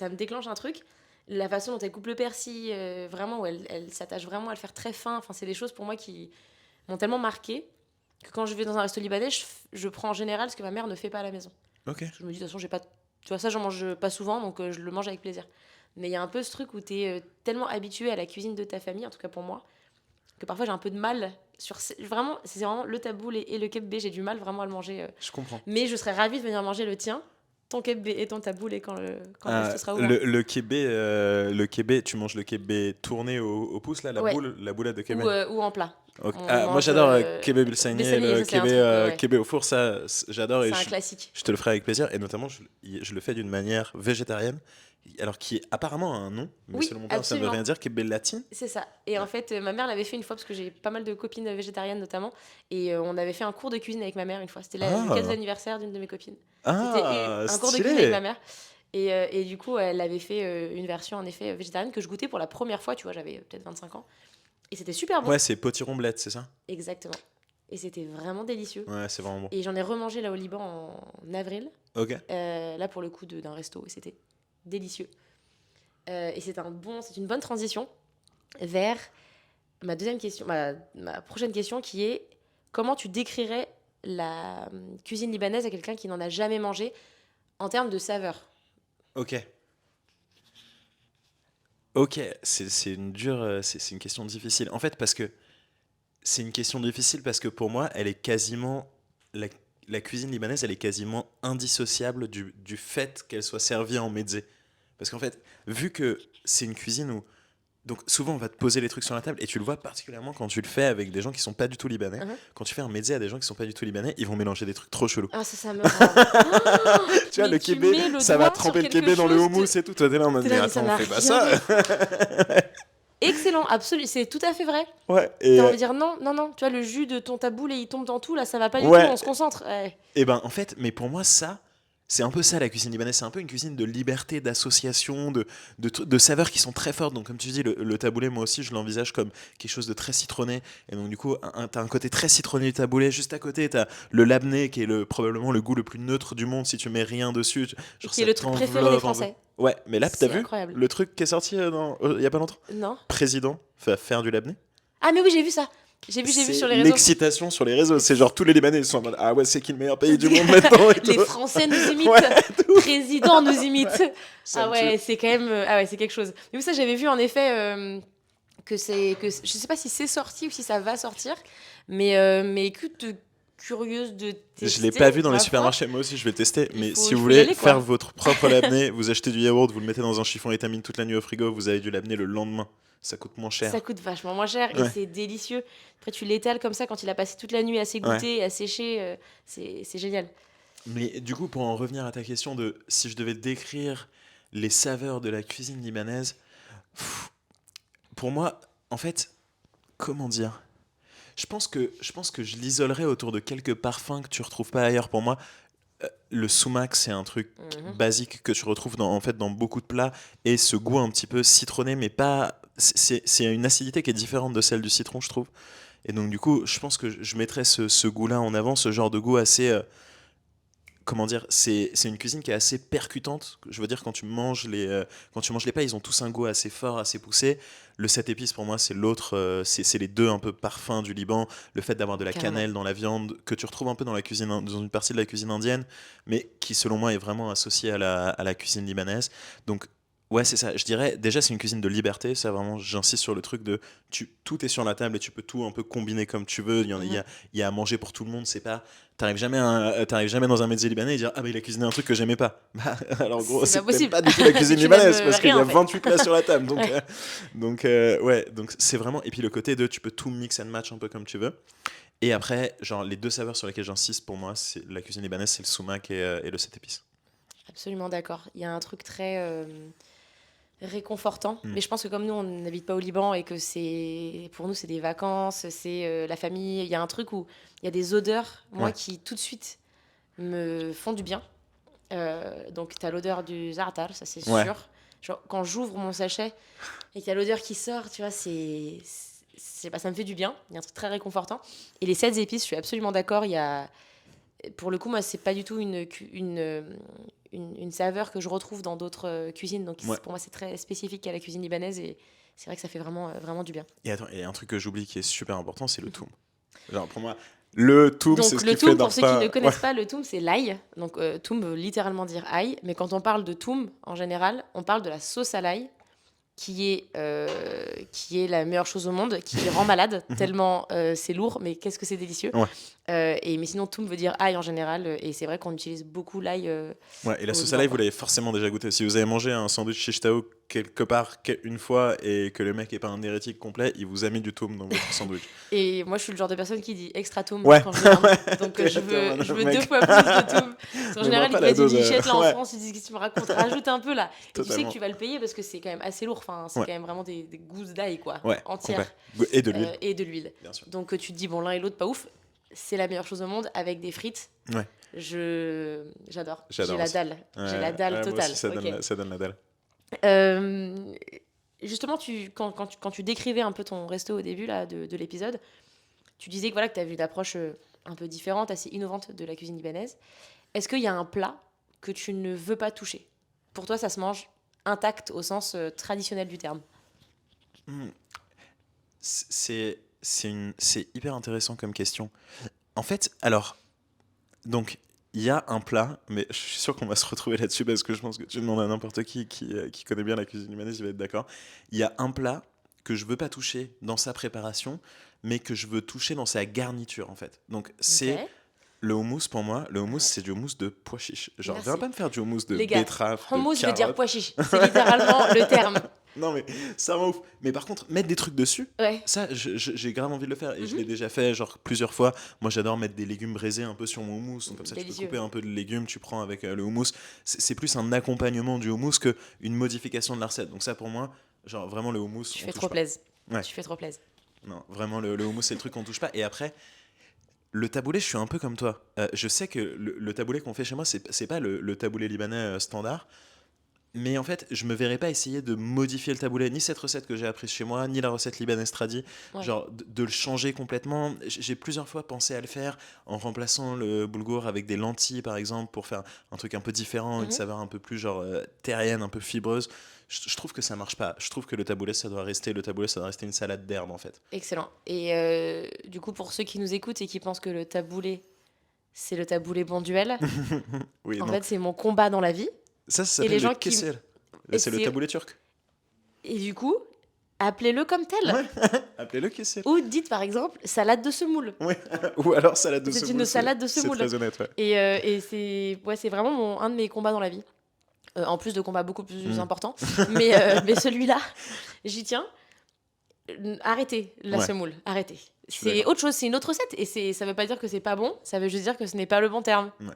S1: me déclenche un truc. La façon dont elle coupe le persil, vraiment, où elle s'attache vraiment à le faire très fin. Enfin, c'est des choses pour moi qui m'ont tellement marqué que quand je vais dans un resto libanais, je prends en général ce que ma mère ne fait pas à la maison. Je me dis, de toute façon, j'ai pas... Tu vois, ça, j'en mange pas souvent, donc je le mange avec plaisir. Mais il y a un peu ce truc où t'es tellement habitué à la cuisine de ta famille, en tout cas pour moi, que parfois j'ai un peu de mal vraiment, c'est vraiment le taboul et le kebab, j'ai du mal vraiment à le manger.
S2: Je comprends.
S1: Mais je serais ravie de venir manger le tien, ton kebab et ton taboul et quand le resto sera ouvert.
S2: Le kebab, tu manges le kebab tourné au pouce, là, la boulette de kebab.
S1: Ou en plat.
S2: Moi j'adore kebab bilsagné, le kebab au four, ça j'adore.
S1: C'est un classique.
S2: Je te le ferai avec plaisir, et notamment je le fais d'une manière végétarienne, alors qui est apparemment un nom, mais selon mon père ça ne veut rien dire, kebab latine.
S1: C'est ça. Et en fait, ma mère l'avait fait une fois, parce que j'ai pas mal de copines végétariennes notamment, et on avait fait un cours de cuisine avec ma mère une fois. C'était le cadeau d'anniversaire d'une de mes copines. C'était un cours de cuisine avec ma mère. Et du coup, elle avait fait une version en effet végétarienne que je goûtais pour la première fois, tu vois, j'avais peut-être 25 ans. Et c'était super bon.
S2: Ouais, c'est potiron blette, c'est ça?
S1: Exactement. Et c'était vraiment délicieux.
S2: Ouais, c'est vraiment bon.
S1: Et j'en ai remangé là au Liban en avril. Là pour le coup d'un resto, et c'était délicieux. Et c'est une bonne transition vers ma deuxième question, ma prochaine question, qui est: comment tu décrirais la cuisine libanaise à quelqu'un qui n'en a jamais mangé en termes de saveur?
S2: Ok, c'est une question difficile. En fait, c'est une question difficile parce que pour moi, elle est quasiment la cuisine libanaise, elle est quasiment indissociable du fait qu'elle soit servie en mezzé. Parce qu'en fait, vu que c'est une cuisine où donc souvent on va te poser les trucs sur la table, et tu le vois particulièrement quand tu le fais avec des gens qui sont pas du tout libanais. Quand tu fais un mezzé à des gens qui sont pas du tout libanais, ils vont mélanger des trucs trop chelous.
S1: Ah, ça me rend...
S2: Tu vois, le kebab, ça va tremper le kebab dans le houmous et tout. Toi, t'es là en mode, mais attends, on fait pas ça.
S1: Excellent, absolument, c'est tout à fait vrai.
S2: Ouais.
S1: T'as envie de dire non, tu vois, le jus de ton taboul et il tombe dans tout, là, ça va pas du tout, on se concentre.
S2: Et ben, en fait, mais pour moi, ça, c'est un peu ça la cuisine libanaise, c'est un peu une cuisine de liberté, d'association, de saveurs qui sont très fortes. Donc comme tu dis, le taboulé, moi aussi je l'envisage comme quelque chose de très citronné, et donc du coup t'as un côté très citronné du taboulé. Juste à côté t'as le labné qui est probablement le goût le plus neutre du monde si tu mets rien dessus,
S1: genre qui est le truc préféré des Français.
S2: Ouais, mais là t'as vu
S1: incroyable.
S2: Le truc qui est sorti il y a pas longtemps?
S1: Non.
S2: Président va faire du labné.
S1: Ah mais oui, j'ai vu ça. J'ai vu sur les réseaux.
S2: L'excitation sur les réseaux, c'est genre tous les Libanais sont en mode ah ouais, c'est qui le meilleur pays du monde maintenant et
S1: les Français nous imitent, président nous imite. Ah ouais, c'est quand même c'est quelque chose. Mais ça, j'avais vu en effet que je sais pas si c'est sorti ou si ça va sortir, mais écoute, curieuse de tester.
S2: Je l'ai pas vu dans les
S1: ma foi,
S2: supermarchés, moi aussi je vais tester. Mais si
S1: il
S2: vous
S1: faut y
S2: voulez
S1: aller,
S2: faire
S1: quoi.
S2: votre propre labné, vous achetez du yaourt, vous le mettez dans un chiffon étamine toute la nuit au frigo, vous avez du labné le lendemain. Ça coûte moins
S1: Ça
S2: cher.
S1: coûte vachement moins cher et
S2: Ouais,
S1: c'est délicieux. Après, tu l'étales comme ça quand il a passé toute la nuit à
S2: ouais.
S1: s'égoutter, à sécher. C'est génial.
S2: Mais du coup, pour en revenir à ta question de si je devais décrire les saveurs de la cuisine libanaise, pff, pour moi, en fait, comment dire? Je pense que je l'isolerais autour de quelques parfums que tu retrouves pas ailleurs. Pour moi, le sumac, c'est un truc
S1: Mhm.
S2: basique que tu retrouves en fait dans beaucoup de plats et ce goût un petit peu citronné, mais pas. C'est une acidité qui est différente de celle du citron, je trouve. Et donc, du coup, je pense que je mettrais ce goût-là en avant, ce genre de goût assez. Comment dire, c'est une cuisine qui est assez percutante. Je veux dire, quand tu manges les plats, ils ont tous un goût assez fort, assez poussé. Le 7 épices, pour moi, c'est l'autre, c'est les deux un peu parfums du Liban. Le fait d'avoir de la
S1: Carrément.
S2: cannelle dans la viande, que tu retrouves un peu dans la cuisine, dans une partie de la cuisine indienne, mais qui, selon moi, est vraiment associée à la cuisine libanaise. Donc, ouais, c'est ça. Je dirais, déjà, c'est une cuisine de liberté. Ça, vraiment, j'insiste sur le truc de tout est sur la table et tu peux tout un peu combiner comme tu veux.
S1: Mhm.
S2: Il y a à manger pour tout le monde. C'est pas T'arrives jamais dans un métier libanais et dire ah bah il a cuisiné un truc que j'aimais pas. Bah, alors gros
S1: C'est pas
S2: c'est peut-être
S1: possible.
S2: pas du tout la cuisine
S1: Tu n'aimes
S2: libanaise parce qu'il y
S1: rien
S2: a
S1: en fait.
S2: 28 plats sur la table
S1: Ouais.
S2: ouais donc c'est vraiment et puis le côté de tu peux tout mix and match un peu comme tu veux et après genre les deux saveurs sur lesquelles j'insiste pour moi c'est la cuisine libanaise c'est le sumac et le 7 épices.
S1: Absolument d'accord. Il y a un truc très réconfortant.
S2: Mm.
S1: Mais je pense que comme nous, on n'habite pas au Liban et que pour nous, c'est des vacances, c'est la famille. Il y a un truc où il y a des odeurs, moi,
S2: Ouais.
S1: qui tout de suite me font du bien. Donc, tu as l'odeur du za'atar, ça c'est
S2: Ouais.
S1: sûr. Genre, quand j'ouvre mon sachet et qu'il y a l'odeur qui sort, tu vois, ça me fait du bien. Il y a un truc très réconfortant. Et les 7 épices, je suis absolument d'accord. Pour le coup, moi, c'est pas du tout une saveur que je retrouve dans d'autres cuisines. Donc,
S2: Ouais.
S1: pour moi, c'est très spécifique à la cuisine libanaise et c'est vrai que ça fait vraiment, vraiment du bien.
S2: Et attends, et un truc que j'oublie qui est super important, c'est le toum. Genre pour moi, le toum, c'est
S1: Donc,
S2: ce
S1: le
S2: qui fait
S1: toum,
S2: d'un
S1: pour ceux qui ne
S2: repas. Ouais.
S1: connaissent pas, le toum, c'est l'ail. Donc, toum veut littéralement dire ail. Mais quand on parle de toum, en général, on parle de la sauce à l'ail qui est la meilleure chose au monde, qui rend malade, tellement c'est lourd, mais qu'est-ce que c'est délicieux.
S2: Ouais.
S1: Mais sinon, toum veut dire ail en général, et c'est vrai qu'on utilise beaucoup l'ail
S2: Ouais, et la
S1: au
S2: sauce à
S1: Liban,
S2: l'ail, vous
S1: quoi.
S2: l'avez forcément déjà goûté. Si vous avez mangé un sandwich shish tao quelque part une fois et que le mec est pas un hérétique complet, il vous a mis du toum dans votre sandwich.
S1: Et moi, je suis le genre de personne qui dit extra toum
S2: Ouais,
S1: quand je demande.
S2: ouais,
S1: Donc,
S2: t'es en
S1: je
S2: mode,
S1: veux 2
S2: mec.
S1: fois plus de toum. Parce qu'en
S2: Mets-moi
S1: général, ils
S2: pas
S1: te
S2: la
S1: mettent une
S2: dose.
S1: lichette là en
S2: Ouais,
S1: France, ils disent qu'est-ce que tu me racontes, rajoute un peu là. Et tu sais que
S2: totalement.
S1: tu vas le payer parce que c'est quand même assez lourd. Enfin, c'est
S2: Ouais,
S1: quand même vraiment des gousses d'ail, quoi,
S2: ouais, complet.
S1: entières.
S2: Et de l'huile,
S1: Et de l'huile.
S2: bien sûr.
S1: Donc, tu te dis, bon, l'un et l'autre, pas ouf. C'est la meilleure chose au monde avec des frites.
S2: Ouais,
S1: J'adore. J'ai
S2: j'adore
S1: la
S2: aussi.
S1: dalle. J'ai la dalle
S2: Moi aussi,
S1: totale. Ok.
S2: ça donne la dalle.
S1: Euh, Justement, quand tu décrivais un peu ton resto au début là, de l'épisode, tu disais que voilà, que tu avais une approche un peu différente, assez innovante de la cuisine libanaise. Est-ce qu'il y a un plat que tu ne veux pas toucher? Pour toi, ça se mange intact au sens traditionnel du terme.
S2: Hmm. C'est hyper intéressant comme question. En fait, alors, donc, il y a un plat, mais je suis sûr qu'on va se retrouver là-dessus parce que je pense que tu demandes à n'importe qui connaît bien la cuisine libanaise, il va être d'accord. Il y a un plat que je veux pas toucher dans sa préparation, mais que je veux toucher dans sa garniture, en fait. Donc,
S1: Ok.
S2: c'est le houmous pour moi. Le houmous,
S1: Ouais.
S2: c'est du houmous de pois chiches. Genre, viens
S1: Merci.
S2: pas me faire du houmous de
S1: Les gars,
S2: betterave, de
S1: hummus veut dire
S2: carotte.
S1: pois chiche. C'est littéralement le terme.
S2: Non, mais ça rend ouf. Mais par contre, mettre des trucs dessus,
S1: Ouais.
S2: ça, j'ai grave envie de le faire. Et je
S1: Mhm.
S2: l'ai déjà fait, genre, plusieurs fois. Moi, j'adore mettre des légumes braisés un peu sur mon houmous. Donc, comme ça, tu peux
S1: Délicieux.
S2: couper un peu de légumes, tu prends avec le houmous. C'est plus un accompagnement du houmous qu'une modification de la recette. Donc, ça, pour moi, genre, vraiment, le houmous,
S1: Tu
S2: on
S1: fais
S2: touche
S1: trop
S2: pas.
S1: plaisir.
S2: Ouais,
S1: Tu fais trop plaisir.
S2: non, vraiment, le houmous, c'est le truc qu'on touche pas. Et après, le taboulé, je suis un peu comme toi. Je sais que le taboulé qu'on fait chez moi, c'est pas le taboulé libanais standard. Mais en fait, je me verrais pas essayer de modifier le taboulé, ni cette recette que j'ai apprise chez moi, ni la recette libanaise tradi,
S1: Ouais.
S2: genre de le changer complètement. J'ai plusieurs fois pensé à le faire en remplaçant le boulgour avec des lentilles, par exemple, pour faire un truc un peu différent, une
S1: Mhm.
S2: saveur un peu plus genre terrienne, un peu fibreuse. Je trouve que ça marche pas. Je trouve que le taboulé, ça doit rester une salade d'herbe, en fait.
S1: Excellent. Et du coup, pour ceux qui nous écoutent et qui pensent que le taboulé, c'est le taboulé bon duel,
S2: Oui,
S1: en
S2: non.
S1: fait, c'est mon combat dans la vie.
S2: Ça
S1: Et les
S2: s'appelle le
S1: gens qui...
S2: kesser.
S1: Et,
S2: C'est le taboulé turc.
S1: et du coup, Appelez-le comme tel.
S2: Ouais, appelez-le kessel.
S1: Ou dites par exemple salade de semoule.
S2: Ouais. Ou alors salade de
S1: C'est
S2: semoule.
S1: une salade de
S2: C'est
S1: semoule.
S2: très honnête, ouais.
S1: Et c'est vraiment un de mes combats dans la vie. En plus de combats beaucoup plus importants. Mais celui-là, j'y tiens. Arrêtez la semoule, arrêtez. C'est autre chose, c'est une autre recette. Et ça veut pas dire que c'est pas bon, ça veut juste dire que ce n'est pas le bon terme.
S2: Ouais.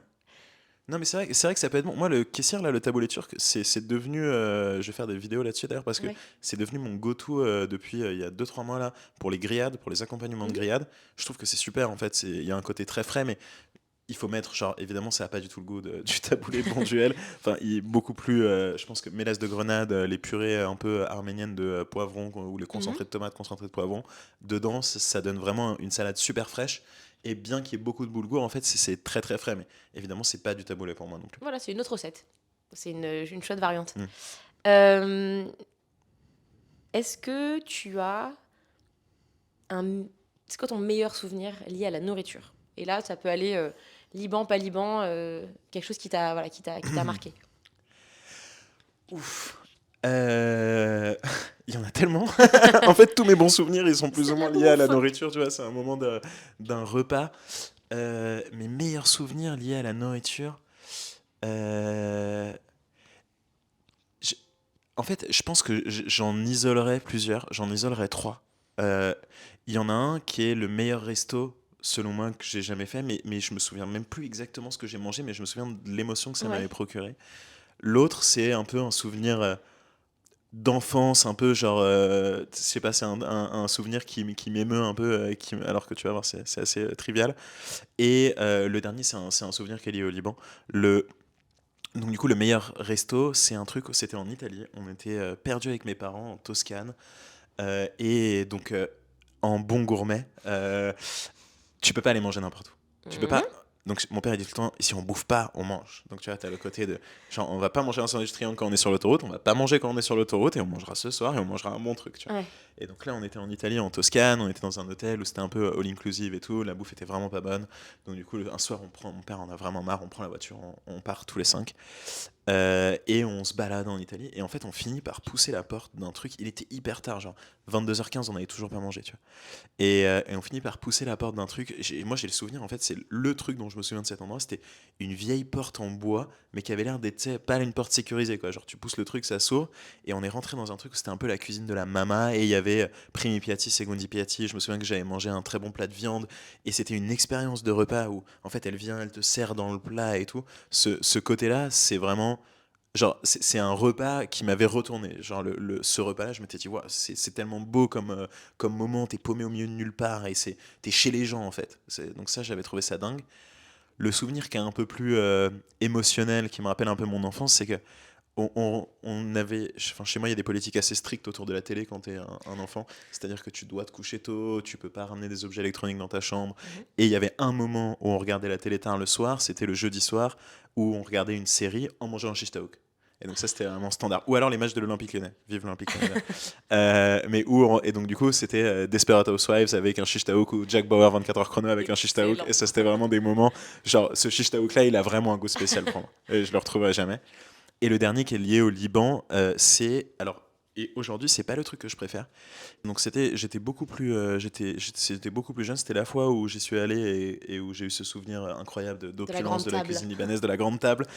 S2: Non, mais c'est vrai que ça peut être bon. Moi, le kessir, là, le taboulé turc, c'est devenu. Je vais faire des vidéos là-dessus d'ailleurs parce que c'est devenu mon go-to depuis il y a 2-3 mois là pour les grillades, pour les accompagnements de grillades. Je trouve que c'est super en fait. Il y a un côté très frais, mais il faut mettre, genre, évidemment, ça n'a pas du tout le goût du taboulé bonduel. Enfin, il est beaucoup plus. Je pense que mélasse de grenade, les purées un peu arméniennes de poivron ou le concentré de tomate, concentré de poivron, dedans, ça donne vraiment une salade super fraîche. Et bien qu'il y ait beaucoup de boulgour, en fait, c'est très très frais. Mais évidemment, c'est pas du taboulé pour moi non plus.
S1: Voilà, c'est une autre recette. C'est une chouette variante. Est-ce que tu as c'est quoi ton meilleur souvenir lié à la nourriture? Et là, ça peut aller Liban, pas Liban, quelque chose qui t'a marqué.
S2: Ouf. Il y en a tellement. En fait, tous mes bons souvenirs, ils sont plus ou moins liés à la nourriture. Tu vois, c'est un moment d'un repas. Mes meilleurs souvenirs liés à la nourriture. En fait, je pense que j'en isolerai plusieurs. J'en isolerai 3. Il y en a un qui est le meilleur resto, selon moi, que j'ai jamais fait, mais je me souviens même plus exactement ce que j'ai mangé, mais je me souviens de l'émotion que ça m'avait procuré. L'autre, c'est un peu un souvenir d'enfance, un peu genre, je sais pas, c'est un souvenir qui m'émeut un peu, alors que tu vas voir, c'est assez trivial. Et le dernier, c'est un souvenir qui est lié au Liban. Donc du coup, le meilleur resto, c'était en Italie. On était perdus avec mes parents en Toscane. Et donc, en bon gourmet, tu peux pas aller manger n'importe où. Tu peux pas. Donc mon père il dit tout le temps, si on bouffe pas, on mange. Donc tu vois, t'as le côté de, genre, on va pas manger un sandwich triangle quand on est sur l'autoroute, on va pas manger quand on est sur l'autoroute, et on mangera ce soir et on mangera un bon truc, tu vois.
S1: Ouais.
S2: Et donc là, on était en Italie, en Toscane, on était dans un hôtel où c'était un peu all inclusive et tout, la bouffe était vraiment pas bonne. Donc du coup, un soir, mon père en a vraiment marre, on prend la voiture, on part tous les 5. Et on se balade en Italie, et en fait on finit par pousser la porte d'un truc. Il était hyper tard, genre 22h15, on avait toujours pas mangé, tu vois. Et on finit par pousser la porte d'un truc. Moi j'ai le souvenir, en fait, c'est le truc dont je me souviens de cet endroit, c'était une vieille porte en bois, mais qui avait l'air d'être, tu sais, pas une porte sécurisée, quoi. Genre tu pousses le truc, ça s'ouvre, et on est rentré dans un truc où c'était un peu la cuisine de la mama, et il y avait primi piatti, secondi piatti. Je me souviens que j'avais mangé un très bon plat de viande, et c'était une expérience de repas où en fait elle vient, elle te sert dans le plat et tout. Ce côté-là, c'est vraiment. Genre, c'est un repas qui m'avait retourné. Genre, ce repas-là, je m'étais dit, ouais, c'est tellement beau comme moment, t'es paumé au milieu de nulle part et t'es chez les gens, en fait. Donc ça, j'avais trouvé ça dingue. Le souvenir qui est un peu plus émotionnel, qui me rappelle un peu mon enfance, c'est que on avait, enfin, chez moi, il y a des politiques assez strictes autour de la télé quand t'es un enfant. C'est-à-dire que tu dois te coucher tôt, tu peux pas ramener des objets électroniques dans ta chambre. Et il y avait un moment où on regardait la télé tard le soir, c'était le jeudi soir, où on regardait une série en mangeant un shish taouk. Et donc ça, c'était vraiment standard. Ou alors les matchs de l'Olympique Lyonnais. Vive l'Olympique Lyonnais. Et donc du coup, c'était Desperate Housewives avec un shish taouk, ou Jack Bauer 24 heures chrono avec un shish taouk. Et ça, c'était vraiment des moments, genre, ce shish taouk là, il a vraiment un goût spécial pour moi. Et je le retrouverai jamais. Et le dernier qui est lié au Liban, c'est, alors, et aujourd'hui, c'est pas le truc que je préfère. Donc j'étais beaucoup plus jeune. C'était la fois où j'y suis allé, et où j'ai eu ce souvenir incroyable d'opulence de la cuisine libanaise, de la grande table.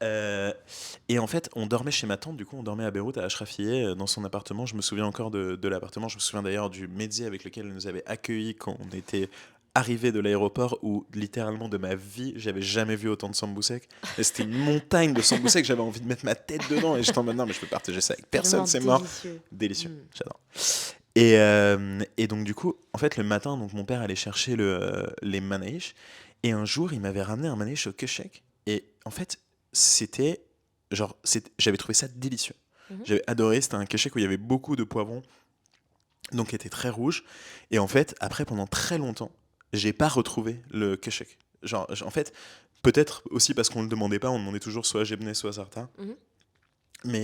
S2: Et en fait, on dormait chez ma tante. Du coup, on dormait à Beyrouth, à Ashrafiyeh, dans son appartement. Je me souviens encore de l'appartement. Je me souviens d'ailleurs du médecin avec lequel elle nous avait accueillis quand on était arrivé de l'aéroport, où littéralement de ma vie j'avais jamais vu autant de sambousek, et c'était une montagne de sambousek, j'avais envie de mettre ma tête dedans, et j'étais en mode non mais je peux partager ça avec personne, c'est mort. Délicieux, j'adore. Et donc du coup, en fait, le matin, donc mon père allait chercher les manèges, et un jour il m'avait ramené un manège au keshek, et en fait c'était genre, j'avais trouvé ça délicieux. J'avais adoré. C'était un keshek où il y avait beaucoup de poivrons, donc qui était très rouge. Et en fait, après, pendant très longtemps, j'ai pas retrouvé le keshek. En fait, peut-être aussi parce qu'on le demandait pas, on demandait toujours soit Jebne, soit Zarta.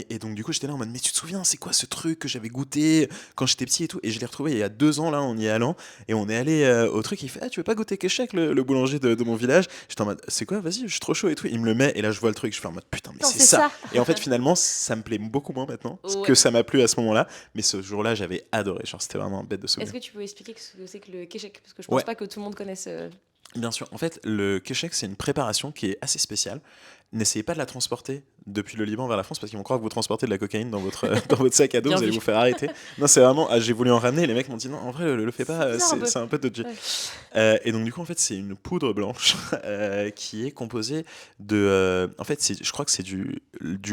S2: Et donc du coup j'étais là en mode mais tu te souviens c'est quoi ce truc que j'avais goûté quand j'étais petit et tout, et je l'ai retrouvé il y a 2 ans là en y allant, et on est allé au truc, il fait ah tu veux pas goûter Keshek, le boulanger de mon village, j'étais en mode c'est quoi, vas-y je suis trop chaud et tout, il me le met et là je vois le truc, je fais en mode putain mais
S1: Non,
S2: c'est
S1: c'est
S2: ça.
S1: ça.
S2: Et en fait finalement ça me plaît beaucoup moins maintenant
S1: Ouais.
S2: que ça m'a plu à ce moment-là, mais ce jour-là j'avais adoré, genre c'était vraiment un bête de
S1: Est-ce
S2: souvenir.
S1: que tu peux expliquer ce que c'est que le kéchek? Parce que je pense
S2: Ouais.
S1: pas que tout le monde connaisse.
S2: Bien sûr, en fait, le kéchek, c'est une préparation qui est assez spéciale. N'essayez pas de la transporter depuis le Liban vers la France parce qu'ils vont croire que vous transportez de la cocaïne dans votre, dans votre sac à dos,
S1: Bien
S2: vous allez
S1: vu.
S2: vous faire arrêter. Non, c'est vraiment, j'ai voulu en ramener, les mecs m'ont dit non, en vrai, le fais pas,
S1: C'est bizarre un peu.
S2: c'est un peu dodgy.
S1: Ouais.
S2: Et donc, du coup, en fait, c'est une poudre blanche qui est composée de. En fait, je crois que c'est du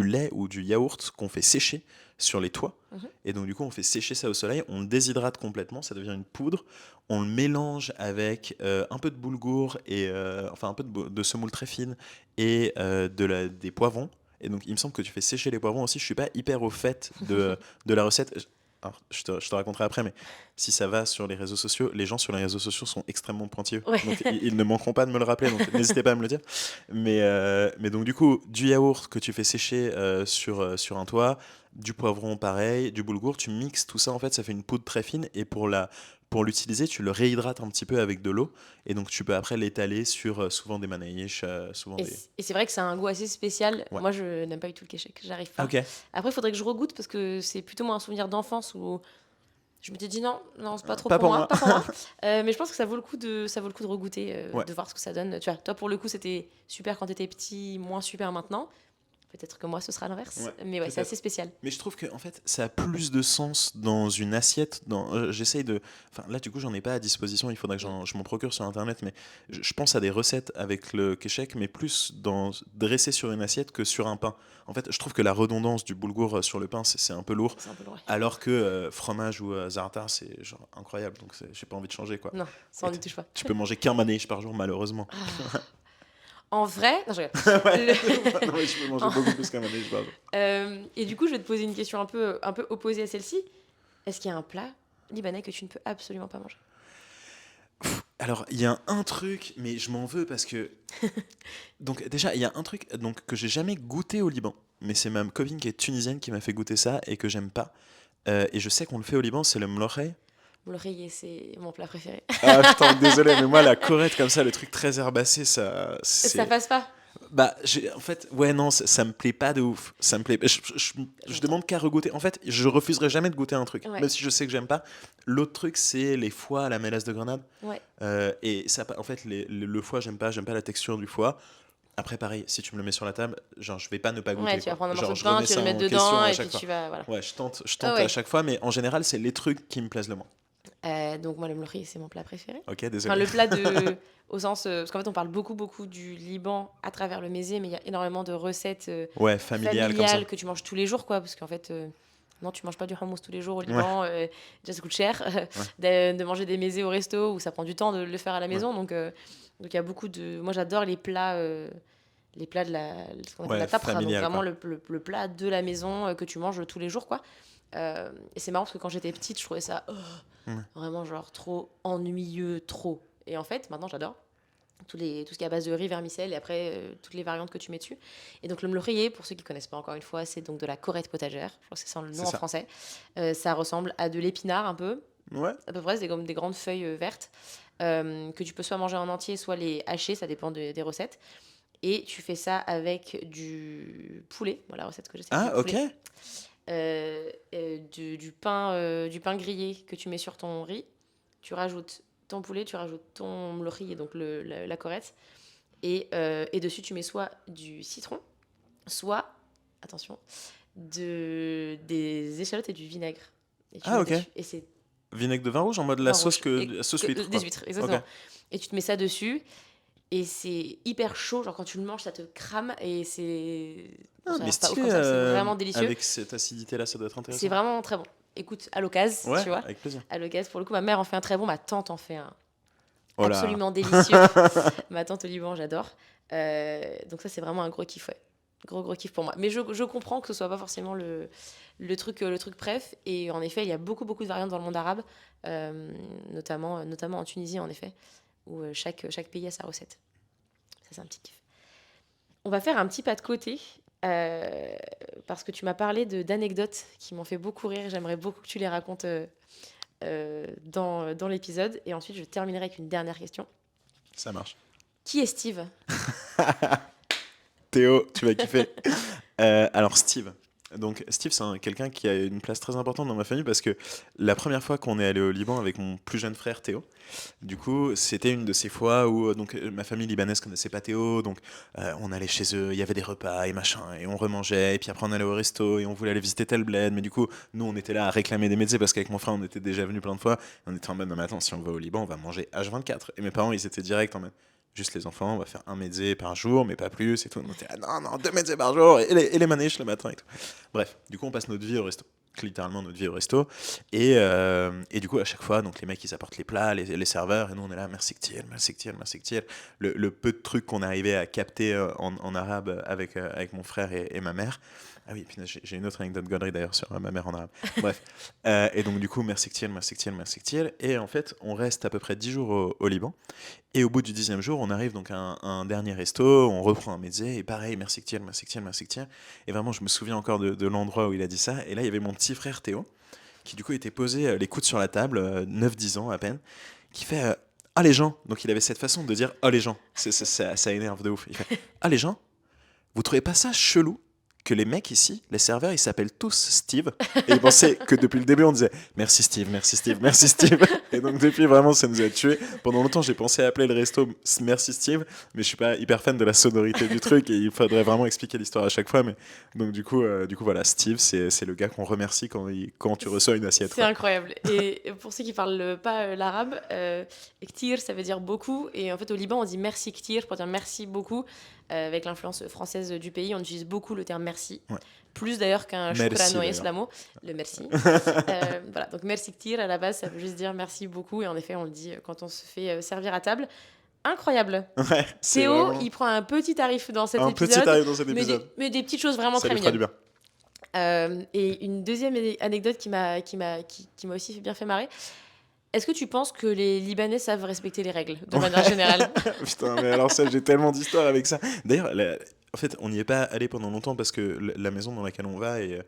S2: lait ou du yaourt qu'on fait sécher sur les toits.
S1: Mhm.
S2: Et donc, du coup, on fait sécher ça au soleil, on le déshydrate complètement, ça devient une poudre. On le mélange avec un peu de boulgour et enfin un peu de semoule très fine et des poivrons. Et donc, il me semble que tu fais sécher les poivrons aussi. Je suis pas hyper au fait de la recette. Alors, je te raconterai après, mais si ça va sur les réseaux sociaux, les gens sur les réseaux sociaux sont extrêmement pointilleux.
S1: Ouais.
S2: Donc, ils ne manqueront pas de me le rappeler. Donc, n'hésitez pas à me le dire. Mais donc, du coup, du yaourt que tu fais sécher sur un toit, du poivron pareil, du boulgour, tu mixes tout ça. En fait, ça fait une poudre très fine. Et pour l'utiliser, tu le réhydrates un petit peu avec de l'eau. Et donc, tu peux après l'étaler sur souvent des manaïches, souvent
S1: Et
S2: des.
S1: c'est vrai que c'est un goût assez spécial.
S2: Ouais.
S1: Moi, je n'aime pas du tout le kéchek. J'arrive
S2: Ah,
S1: pas.
S2: ok.
S1: Après, il faudrait que je regoute parce que c'est plutôt moi un souvenir d'enfance où je m'étais dit non, non, c'est pas trop
S2: Pas
S1: pour
S2: pour
S1: moi,
S2: moi.
S1: pas pour moi. Mais je pense que ça vaut le coup de regoûter,
S2: Ouais.
S1: de voir ce que ça donne. Tu vois, toi pour le coup, c'était super quand t'étais petit, moins super maintenant. Peut-être que moi, ce sera l'inverse.
S2: Ouais,
S1: Mais ouais, c'est
S2: peut-être.
S1: assez spécial.
S2: Mais je trouve que en fait, ça a plus de sens dans une assiette. J'essaye de. Enfin, là, du coup, j'en ai pas à disposition. Il faudra que je m'en procure sur Internet. Mais je pense à des recettes avec le kéchek, mais plus dressé sur une assiette que sur un pain. En fait, je trouve que la redondance du boulgour sur le pain, c'est un peu lourd.
S1: C'est un peu loin.
S2: Alors que fromage ou za'atar, c'est genre incroyable. Donc, j'ai pas envie de changer, quoi.
S1: Non, ça
S2: Et
S1: on n'y touche pas.
S2: tu peux manger qu'un manège par jour, malheureusement.
S1: En vrai, non, je rigole.
S2: Ouais.
S1: Le-
S2: Non, mais je peux manger beaucoup plus qu'un manège par jour.
S1: Et du coup, je vais te poser une question un peu opposée à celle-ci. Est-ce qu'il y a un plat libanais que tu ne peux absolument pas manger?
S2: Alors, il y a un truc, mais je m'en veux parce que. Donc, déjà, il y a un truc donc, que j'ai jamais goûté au Liban, mais c'est ma copine qui est tunisienne qui m'a fait goûter ça et que j'aime pas. Et je sais qu'on le fait au Liban, c'est le mlorey.
S1: L'oreiller, c'est mon plat préféré.
S2: Ah putain, désolé, mais moi, la corette comme ça, le truc très herbacé, ça.
S1: Ça passe pas.
S2: Bah, en fait, ouais, non, ça me plaît pas de ouf. Ça me plaît. Je
S1: J'entends.
S2: demande qu'à regoûter. En fait, je refuserai jamais de goûter un truc,
S1: Ouais.
S2: même si je sais que j'aime pas. L'autre truc, c'est les foies à la mélasse de grenade.
S1: Ouais.
S2: Et ça, en fait, le foie, j'aime pas la texture du foie. Après, pareil, si tu me le mets sur la table, genre, je vais pas ne pas goûter.
S1: Ouais, tu vas
S2: Quoi.
S1: prendre un
S2: Genre,
S1: morceau de
S2: je
S1: pain,
S2: remets
S1: tu vas
S2: ça
S1: le mettre
S2: en question
S1: dedans
S2: à
S1: et
S2: chaque
S1: puis
S2: fois.
S1: tu vas. Voilà.
S2: Ouais, je tente
S1: Ah ouais.
S2: à chaque fois, mais en général, c'est les trucs qui me plaisent le moins.
S1: Donc, moi, le mlouri, c'est mon plat préféré.
S2: Ok,
S1: Enfin,
S2: désolé.
S1: le plat de. Au sens. Parce qu'en fait, on parle beaucoup du Liban à travers le mésé, mais il y a énormément de recettes
S2: Ouais, familial comme ça.
S1: familiales que tu manges tous les jours, quoi. Parce qu'en fait. Non, tu manges pas du hummus tous les jours au Liban. Déjà, ça coûte cher. De manger des mésés au resto où ça prend du temps de le faire à la maison. Donc, il y a beaucoup de. Moi, j'adore les plats. Les plats de ce qu'on appelle
S2: Ouais,
S1: la tapra, donc
S2: familial,
S1: vraiment
S2: quoi.
S1: le plat de la maison que tu manges tous les jours, quoi. Et c'est marrant parce que quand j'étais petite, je trouvais ça vraiment genre trop ennuyeux, trop. Et en fait, maintenant, j'adore tout ce qui est à base de riz, vermicelle et après toutes les variantes que tu mets dessus. Et donc le mlokhrier, pour ceux qui connaissent pas encore une fois, c'est donc de la corette potagère. Je crois que c'est ça le
S2: C'est
S1: nom en
S2: ça.
S1: français. Ça ressemble à de l'épinard un peu,
S2: Ouais.
S1: à peu près, c'est comme des grandes feuilles vertes que tu peux soit manger en entier, soit les hacher, ça dépend des recettes. Et tu fais ça avec du poulet, voilà la recette que j'ai, c'est
S2: Ah,
S1: du
S2: ok.
S1: poulet. Du pain grillé que tu mets sur ton riz. Tu rajoutes ton poulet, tu rajoutes ton mlokhri, et donc la corette. Et dessus, tu mets soit du citron, soit, attention, des échalotes et du vinaigre. Et tu
S2: Ah,
S1: mets
S2: ok.
S1: dessus. Et c'est
S2: Vinaigre de vin rouge en mode la
S1: vin
S2: sauce
S1: rouge.
S2: la sauce huître.
S1: Des
S2: Quoi.
S1: huîtres, exactement.
S2: Ok.
S1: Et tu te mets ça dessus. Et c'est hyper chaud, genre quand tu le manges, ça te crame et c'est. Bon,
S2: Ah,
S1: ça a
S2: mais
S1: l'air pas ouf
S2: stylé.
S1: comme ça, c'est vraiment délicieux.
S2: Avec cette acidité-là, ça doit être intéressant.
S1: C'est vraiment très bon. Écoute, à l'occasion,
S2: Ouais,
S1: tu vois.
S2: avec plaisir.
S1: À l'occasion, pour le coup, ma mère en fait un très bon, ma tante en fait un
S2: Oh là.
S1: absolument délicieux. Ma tante au Liban, j'adore. Donc ça, c'est vraiment un gros kiff, ouais. Gros kiff pour moi. Mais je comprends que ce soit pas forcément le truc préf. Et en effet, il y a beaucoup de variantes dans le monde arabe, notamment en Tunisie, en effet, où chaque pays a sa recette. Ça, c'est un petit kiff. On va faire un petit pas de côté euh, parce que tu m'as parlé d'anecdotes qui m'ont fait beaucoup rire. J'aimerais beaucoup que tu les racontes dans l'épisode. Et ensuite, je terminerai avec une dernière question.
S2: Ça marche.
S1: Qui est Steve?
S2: Théo, tu vas kiffer. Alors Steve. Donc Steve, c'est quelqu'un qui a une place très importante dans ma famille parce que la première fois qu'on est allé au Liban avec mon plus jeune frère Théo, du coup, c'était une de ces fois où ma famille libanaise connaissait pas Théo, donc on allait chez eux, il y avait des repas et machin, et on remangeait, et puis après on allait au resto et on voulait aller visiter tel bled, mais du coup, nous on était là à réclamer des médecins parce qu'avec mon frère on était déjà venu plein de fois, et on était en mode non mais attends, si on va au Liban, on va manger H24. Et mes parents ils étaient direct en mode juste les enfants, on va faire un médecin par jour, mais pas plus, et tout. On était là, non, deux médecins par jour, et les manèges le matin et tout. Bref, du coup, on passe notre vie au resto. Littéralement notre vie au resto. Et du coup, à chaque fois, donc les mecs, ils apportent les plats, les serveurs, et nous, on est là, merci Ktil, merci Ktil, merci Ktil. Le peu de trucs qu'on arrivait à capter en arabe avec mon frère et ma mère. Ah oui, puis j'ai une autre anecdote gaulerie d'ailleurs sur ma mère en arabe. Bref. Et donc, du coup, merci Ktil, merci Ktil, merci Ktil. Et en fait, on reste à peu près 10 jours au Liban. Et au bout du 10e jour, on arrive donc à un dernier resto, on reprend un mezzé, et pareil, merci Ktil, merci Ktil, merci Ktil. Et vraiment, je me souviens encore de l'endroit où il a dit ça. Et là, il y avait mon petit frère Théo, qui du coup était posé les coudes sur la table, 9-10 ans à peine, qui fait ah les gens. Donc il avait cette façon de dire ah les gens. Ça énerve de ouf. Il fait ah les gens, vous trouvez pas ça chelou que les mecs ici, les serveurs, ils s'appellent tous Steve et ils pensaient que depuis le début on disait merci Steve, merci Steve, merci Steve. Et donc depuis vraiment ça nous a tués. Pendant longtemps j'ai pensé appeler le resto merci Steve, mais je suis pas hyper fan de la sonorité du truc et il faudrait vraiment expliquer l'histoire à chaque fois. Mais donc du coup voilà, Steve c'est le gars qu'on remercie quand tu reçois une assiette.
S1: C'est incroyable. Et pour ceux qui parlent pas l'arabe, ktir ça veut dire beaucoup, et en fait au Liban on dit merci ktir pour dire merci beaucoup. Avec l'influence française du pays, on utilise beaucoup le terme merci.
S2: Ouais.
S1: Plus d'ailleurs qu'un
S2: Merci,
S1: shukran ou
S2: d'ailleurs.
S1: islamo, le merci. Voilà, donc merci ktir à la base, ça veut juste dire merci beaucoup, et en effet on le dit quand on se fait servir à table. Incroyable.
S2: Ouais, c'est
S1: Théo,
S2: vraiment
S1: il prend un petit tarif dans cet
S2: un
S1: épisode,
S2: petit arrive dans cet épisode.
S1: mais des petites choses vraiment
S2: Ça
S1: très
S2: lui fera du
S1: mignonnes.
S2: bien.
S1: Et une deuxième anecdote qui m'a aussi bien fait marrer. Est-ce que tu penses que les Libanais savent respecter les règles, de manière générale?
S2: Putain, mais alors ça, j'ai tellement d'histoires avec ça. D'ailleurs, en fait, on n'y est pas allé pendant longtemps parce que la maison dans laquelle on va est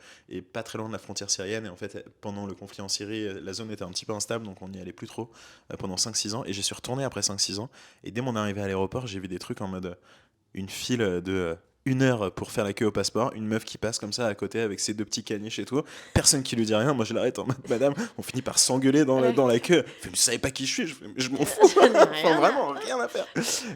S2: pas très loin de la frontière syrienne. Et en fait, pendant le conflit en Syrie, la zone était un petit peu instable, donc on n'y allait plus trop pendant 5-6 ans. Et j'y suis retourné après 5-6 ans. Et dès mon arrivée à l'aéroport, j'ai vu des trucs en mode une file de 1 heure pour faire la queue au passeport, une meuf qui passe comme ça à côté avec ses deux petits caniches et tout, personne qui lui dit rien, moi je l'arrête en mode madame, on finit par s'engueuler dans la queue. Elle fait, mais vous savez pas qui je suis, je fais, mais je m'en fous, enfin vraiment rien à faire.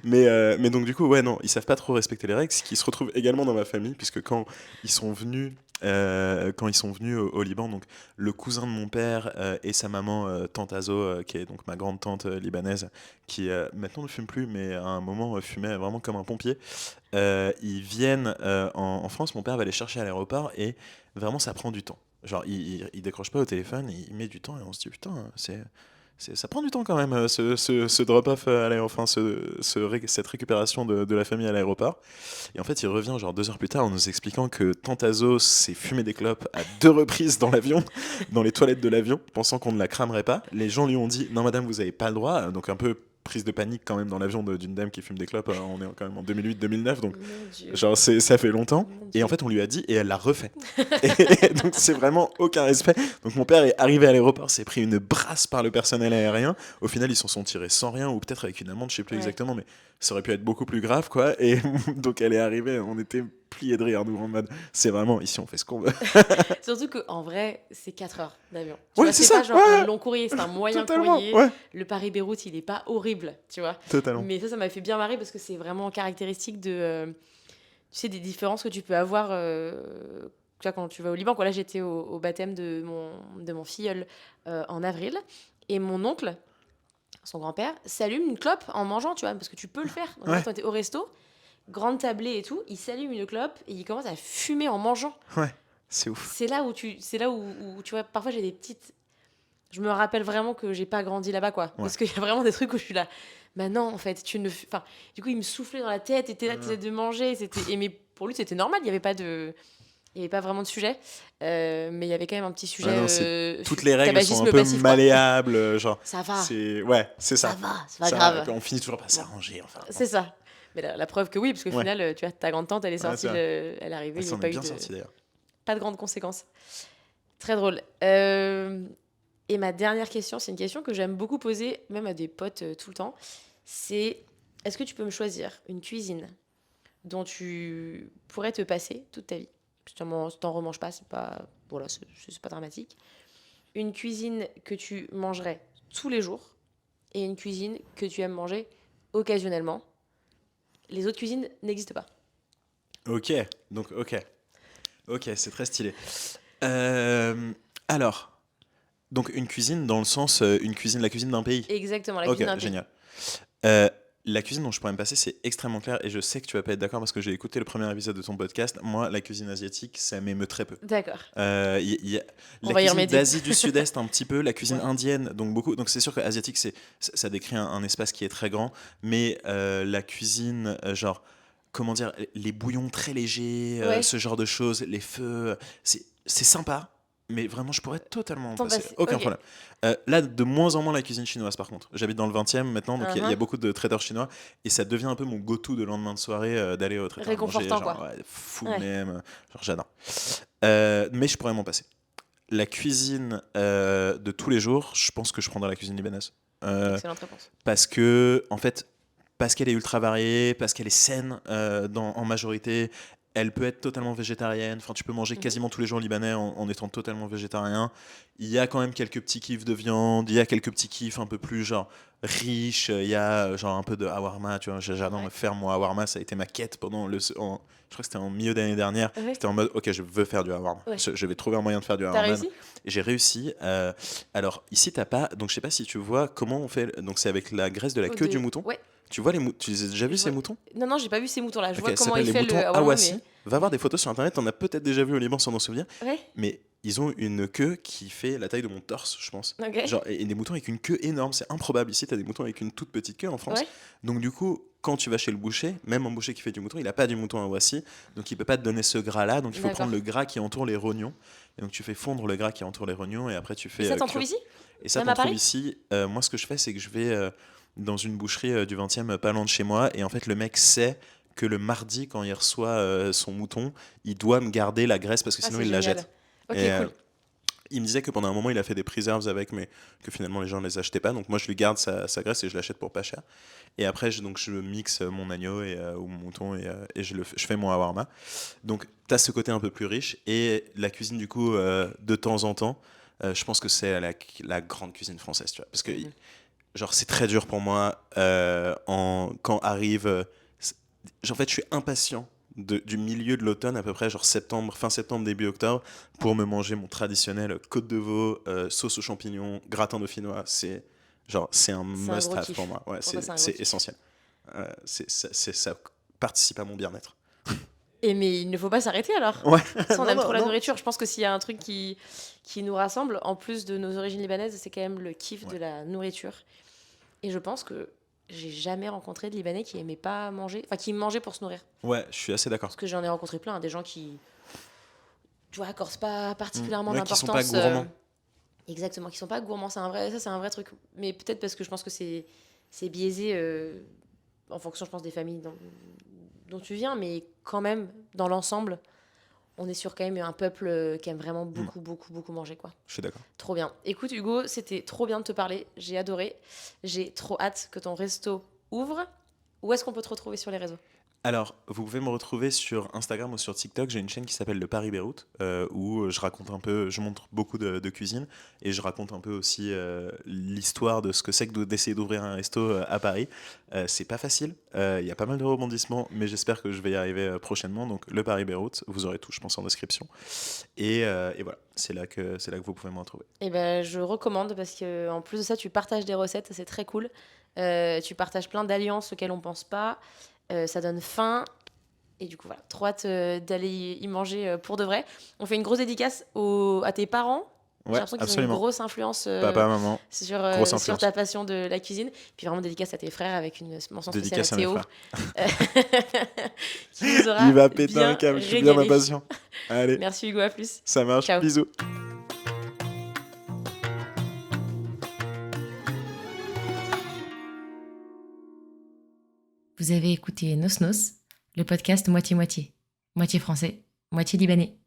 S2: Mais donc du coup ouais non, ils savent pas trop respecter les règles, ce qui se retrouve également dans ma famille, puisque quand ils sont venus au Liban, donc le cousin de mon père et sa maman, tante Azo, qui est donc ma grande tante libanaise, qui maintenant ne fume plus, mais à un moment fumait vraiment comme un pompier. Ils viennent en France, mon père va les chercher à l'aéroport et vraiment ça prend du temps. Genre il décroche pas au téléphone, il met du temps et on se dit putain, ça prend du temps quand même ce drop-off à l'aéroport, cette récupération de la famille à l'aéroport. Et en fait il revient genre 2 heures plus tard en nous expliquant que Tantazo s'est fumé des clopes à 2 reprises dans l'avion, dans les toilettes de l'avion, pensant qu'on ne la cramerait pas. Les gens lui ont dit non madame vous avez pas le droit, donc un peu prise de panique quand même dans l'avion d'une dame qui fume des clopes. On est quand même en 2008-2009, donc genre ça fait longtemps. Et en fait on lui a dit et elle l'a refait. Et donc c'est vraiment aucun respect. Donc mon père est arrivé à l'aéroport, s'est pris une brasse par le personnel aérien. Au final ils s'en sont tirés sans rien ou peut-être avec une amende, je sais plus exactement, mais ça aurait pu être beaucoup plus grave quoi. Et donc elle est arrivée, on était pliés de rire nous en mode c'est vraiment ici on fait ce qu'on veut.
S1: Surtout qu'en vrai, c'est 4 heures d'avion. Tu
S2: Ouais,
S1: vois,
S2: c'est
S1: c'est
S2: ça,
S1: pas genre
S2: ouais.
S1: un long courrier, c'est un moyen
S2: Totalement,
S1: courrier.
S2: ouais.
S1: Le Paris-Beyrouth, il est pas horrible, tu vois.
S2: Totalement.
S1: Mais ça m'a fait bien marrer parce que c'est vraiment caractéristique tu sais, des différences que tu peux avoir tu vois, quand tu vas au Liban. Quoi. Là, j'étais au baptême de mon filleul en avril. Et mon oncle, son grand-père, s'allume une clope en mangeant, tu vois, parce que tu peux le faire. Donc,
S2: Ouais.
S1: quand on était au resto, grande tablée et tout, il s'allume une clope et il commence à fumer en mangeant.
S2: Ouais, c'est ouf.
S1: C'est là où tu vois, parfois j'ai des petites. Je me rappelle vraiment que j'ai pas grandi là-bas, quoi. Parce qu'il y a vraiment des trucs où je suis là. Bah non, en fait, enfin, du coup, il me soufflait dans la tête, était là, t'essayais de manger. Mais pour lui, c'était normal, il y avait pas vraiment de sujet. Mais il y avait quand même un petit sujet.
S2: Ouais, non, toutes les règles sont un peu
S1: passif,
S2: malléables, genre.
S1: Ça va.
S2: Ouais, c'est ça.
S1: Ça va, c'est pas grave.
S2: On finit toujours par s'arranger, enfin.
S1: C'est ça. Mais la preuve que oui, parce qu'au
S2: Ouais.
S1: final, tu vois, ta grande-tante, elle est
S2: Ouais,
S1: sortie,
S2: c'est vrai.
S1: elle est arrivée,
S2: Elle
S1: il n'y a
S2: s'en
S1: pas
S2: est
S1: eu
S2: bien
S1: de...
S2: sortie d'ailleurs.
S1: Pas de grandes conséquences. Très drôle. Et ma dernière question, c'est une question que j'aime beaucoup poser, même à des potes tout le temps. C'est, est-ce que tu peux me choisir une cuisine dont tu pourrais te passer toute ta vie? Si t'en remanges pas, c'est pas, voilà, c'est pas dramatique. Une cuisine que tu mangerais tous les jours et une cuisine que tu aimes manger occasionnellement. Les autres cuisines n'existent pas.
S2: Ok, donc ok, c'est très stylé. Euh, alors, donc une cuisine dans le sens, la cuisine d'un pays.
S1: Exactement, la cuisine
S2: Ok,
S1: d'un pays.
S2: génial. La cuisine dont je pourrais me passer, c'est extrêmement clair et je sais que tu vas pas être d'accord parce que j'ai écouté le premier épisode de ton podcast. Moi, la cuisine asiatique, ça m'émeut très peu.
S1: D'accord. On
S2: La
S1: va y
S2: cuisine
S1: remédier.
S2: d'Asie du Sud-Est un petit peu, la cuisine
S1: Ouais.
S2: indienne donc beaucoup. Donc c'est sûr que asiatique, ça décrit un espace qui est très grand, mais la cuisine genre comment dire, les bouillons très légers,
S1: Ouais,
S2: ce genre de choses, les feux, c'est sympa. Mais vraiment, je pourrais totalement en
S1: t'en
S2: passer.
S1: passes.
S2: Aucun
S1: Ok.
S2: problème. Là, de moins en moins la cuisine chinoise, par contre. J'habite dans le 20e maintenant, donc il y a
S1: Uh-huh.
S2: beaucoup de traiteurs chinois. Et ça devient un peu mon go-to de lendemain de soirée d'aller au traiteur manger.
S1: Réconfortant,
S2: Genre,
S1: quoi.
S2: ouais, full
S1: Ouais.
S2: nem. Genre, j'adore. Mais je pourrais m'en passer. La cuisine de tous les jours, je pense que je prendrais la cuisine libanaise.
S1: Excellente réponse.
S2: Parce que, en fait, parce qu'elle est ultra variée, parce qu'elle est saine en majorité, elle peut être totalement végétarienne. Enfin, tu peux manger
S1: Mhm.
S2: quasiment tous les jours libanais en étant totalement végétarien. Il y a quand même quelques petits kiffs de viande, il y a quelques petits kiffs un peu plus genre riches. Il y a genre un peu de hawarma. Tu vois, j'adore me
S1: Ouais.
S2: faire mon hawarma. Ça a été ma quête pendant je crois que c'était en milieu d'année dernière.
S1: Ouais.
S2: J'étais en mode, ok, je veux faire du hawarma.
S1: Ouais.
S2: Je vais trouver un moyen de faire du
S1: T'as
S2: hawarma.
S1: réussi?
S2: Et j'ai réussi. Alors ici, t'as pas. Donc je sais pas si tu vois comment on fait. Donc c'est avec la graisse de la
S1: Faut
S2: queue du
S1: de...
S2: mouton.
S1: Ouais.
S2: Tu vois tu les as déjà vus
S1: Je
S2: ces
S1: vois...
S2: moutons?
S1: Non, non, j'ai pas vu ces moutons-là. Je
S2: Ok,
S1: vois
S2: ça
S1: comment
S2: s'appelle
S1: il
S2: les
S1: fait
S2: moutons
S1: le Awama,
S2: Awassi.
S1: mais...
S2: Va voir des photos sur internet, t'en as peut-être déjà vu au Liban sans t'en souvenir.
S1: Ouais.
S2: Mais ils ont une queue qui fait la taille de mon torse, je pense.
S1: Ok.
S2: Genre, et des moutons avec une queue énorme, c'est improbable. Ici, t'as des moutons avec une toute petite queue en France.
S1: Ouais.
S2: Donc du coup, quand tu vas chez le boucher, même un boucher qui fait du mouton, il a pas du mouton Awassi, donc il peut pas te donner ce gras-là. Donc il faut
S1: D'accord.
S2: prendre le gras qui entoure les rognons. Et donc tu fais fondre le gras qui entoure les rognons et après tu
S1: Et
S2: fais
S1: ça, t'en trouves
S2: cuire.
S1: ici?
S2: Et ça,
S1: Même
S2: t'en
S1: à
S2: trouves
S1: Paris?
S2: ici. Moi, ce que je fais, c'est que je vais dans une boucherie du 20e, pas loin de chez moi. Et en fait, le mec sait que le mardi, quand il reçoit son mouton, il doit me garder la graisse parce que
S1: Ah,
S2: sinon,
S1: c'est
S2: il la
S1: génial.
S2: jette.
S1: Ok,
S2: Et
S1: cool.
S2: il me disait que pendant un moment, il a fait des preserves avec, mais que finalement, les gens ne les achetaient pas. Donc, moi, je lui garde sa graisse et je l'achète pour pas cher. Et après, je mixe mon agneau ou mon mouton et je fais mon hawarma. Donc, tu as ce côté un peu plus riche. Et la cuisine, du coup, de temps en temps, je pense que c'est la grande cuisine française, tu vois. Parce que
S1: Mhm.
S2: genre c'est très dur pour moi quand arrive en fait je suis impatient du milieu de l'automne à peu près genre septembre fin septembre début octobre pour me manger mon traditionnel côte de veau sauce aux champignons gratin dauphinois c'est un
S1: C'est un
S2: must
S1: gros
S2: have pour
S1: kiff.
S2: moi ouais
S1: Pour toi, c'est un gros
S2: c'est
S1: kiff.
S2: essentiel ça participe à mon bien-être.
S1: Et mais il ne faut pas s'arrêter alors.
S2: Ouais.
S1: Ça, on
S2: Non
S1: aime trop
S2: non
S1: la
S2: non.
S1: nourriture. Je pense que s'il y a un truc qui nous rassemble, en plus de nos origines libanaises, c'est quand même le kiff de
S2: Ouais.
S1: la nourriture. Et je pense que j'ai jamais rencontré de Libanais qui aimait pas manger, enfin qui mangeait pour se nourrir.
S2: Ouais, je suis assez d'accord.
S1: Parce que j'en ai rencontré plein, des gens qui, tu vois, accordent pas particulièrement
S2: Ouais, qui sont pas
S1: d'importance.
S2: gourmands.
S1: Exactement, qui sont pas gourmands. Ça, c'est un vrai truc. Mais peut-être parce que je pense que c'est biaisé en fonction, je pense, des familles dont tu viens. Mais quand même, dans l'ensemble, on est sur quand même un peuple qui aime vraiment beaucoup, beaucoup, beaucoup manger, quoi.
S2: Je suis d'accord.
S1: Trop bien. Écoute, Hugo, c'était trop bien de te parler. J'ai adoré. J'ai trop hâte que ton resto ouvre. Où est-ce qu'on peut te retrouver sur les réseaux?
S2: Alors, vous pouvez me retrouver sur Instagram ou sur TikTok. J'ai une chaîne qui s'appelle Le Paris Beyrouth, où je raconte un peu, je montre beaucoup de cuisine et je raconte un peu aussi l'histoire de ce que c'est que d'essayer d'ouvrir un resto à Paris. C'est pas facile, il y a pas mal de rebondissements, mais j'espère que je vais y arriver prochainement. Donc, Le Paris Beyrouth, vous aurez tout, je pense, en description. Et voilà, c'est là que vous pouvez me retrouver.
S1: Eh ben, je recommande parce que en plus de ça, tu partages des recettes, c'est très cool. Tu partages plein d'alliances auxquelles on pense pas. Ça donne faim. Et du coup, voilà, trop hâte d'aller y manger pour de vrai. On fait une grosse dédicace à tes parents. J'ai
S2: Ouais,
S1: l'impression qu'ils ont une
S2: absolument.
S1: grosse influence
S2: Papa, maman, grosse
S1: sur
S2: influence.
S1: ta passion de la cuisine. Puis vraiment dédicace à tes frères avec une mention spéciale à
S2: Dédicace à mes
S1: Théo,
S2: frères.
S1: qui nous aura
S2: Il va péter un
S1: bien
S2: câble, je suis bien
S1: régalé.
S2: impatient. Allez,
S1: Merci Hugo, à plus.
S2: ça marche,
S1: Ciao.
S2: bisous.
S1: Vous avez écouté Nos Nos, le podcast moitié-moitié. Moitié français, moitié libanais.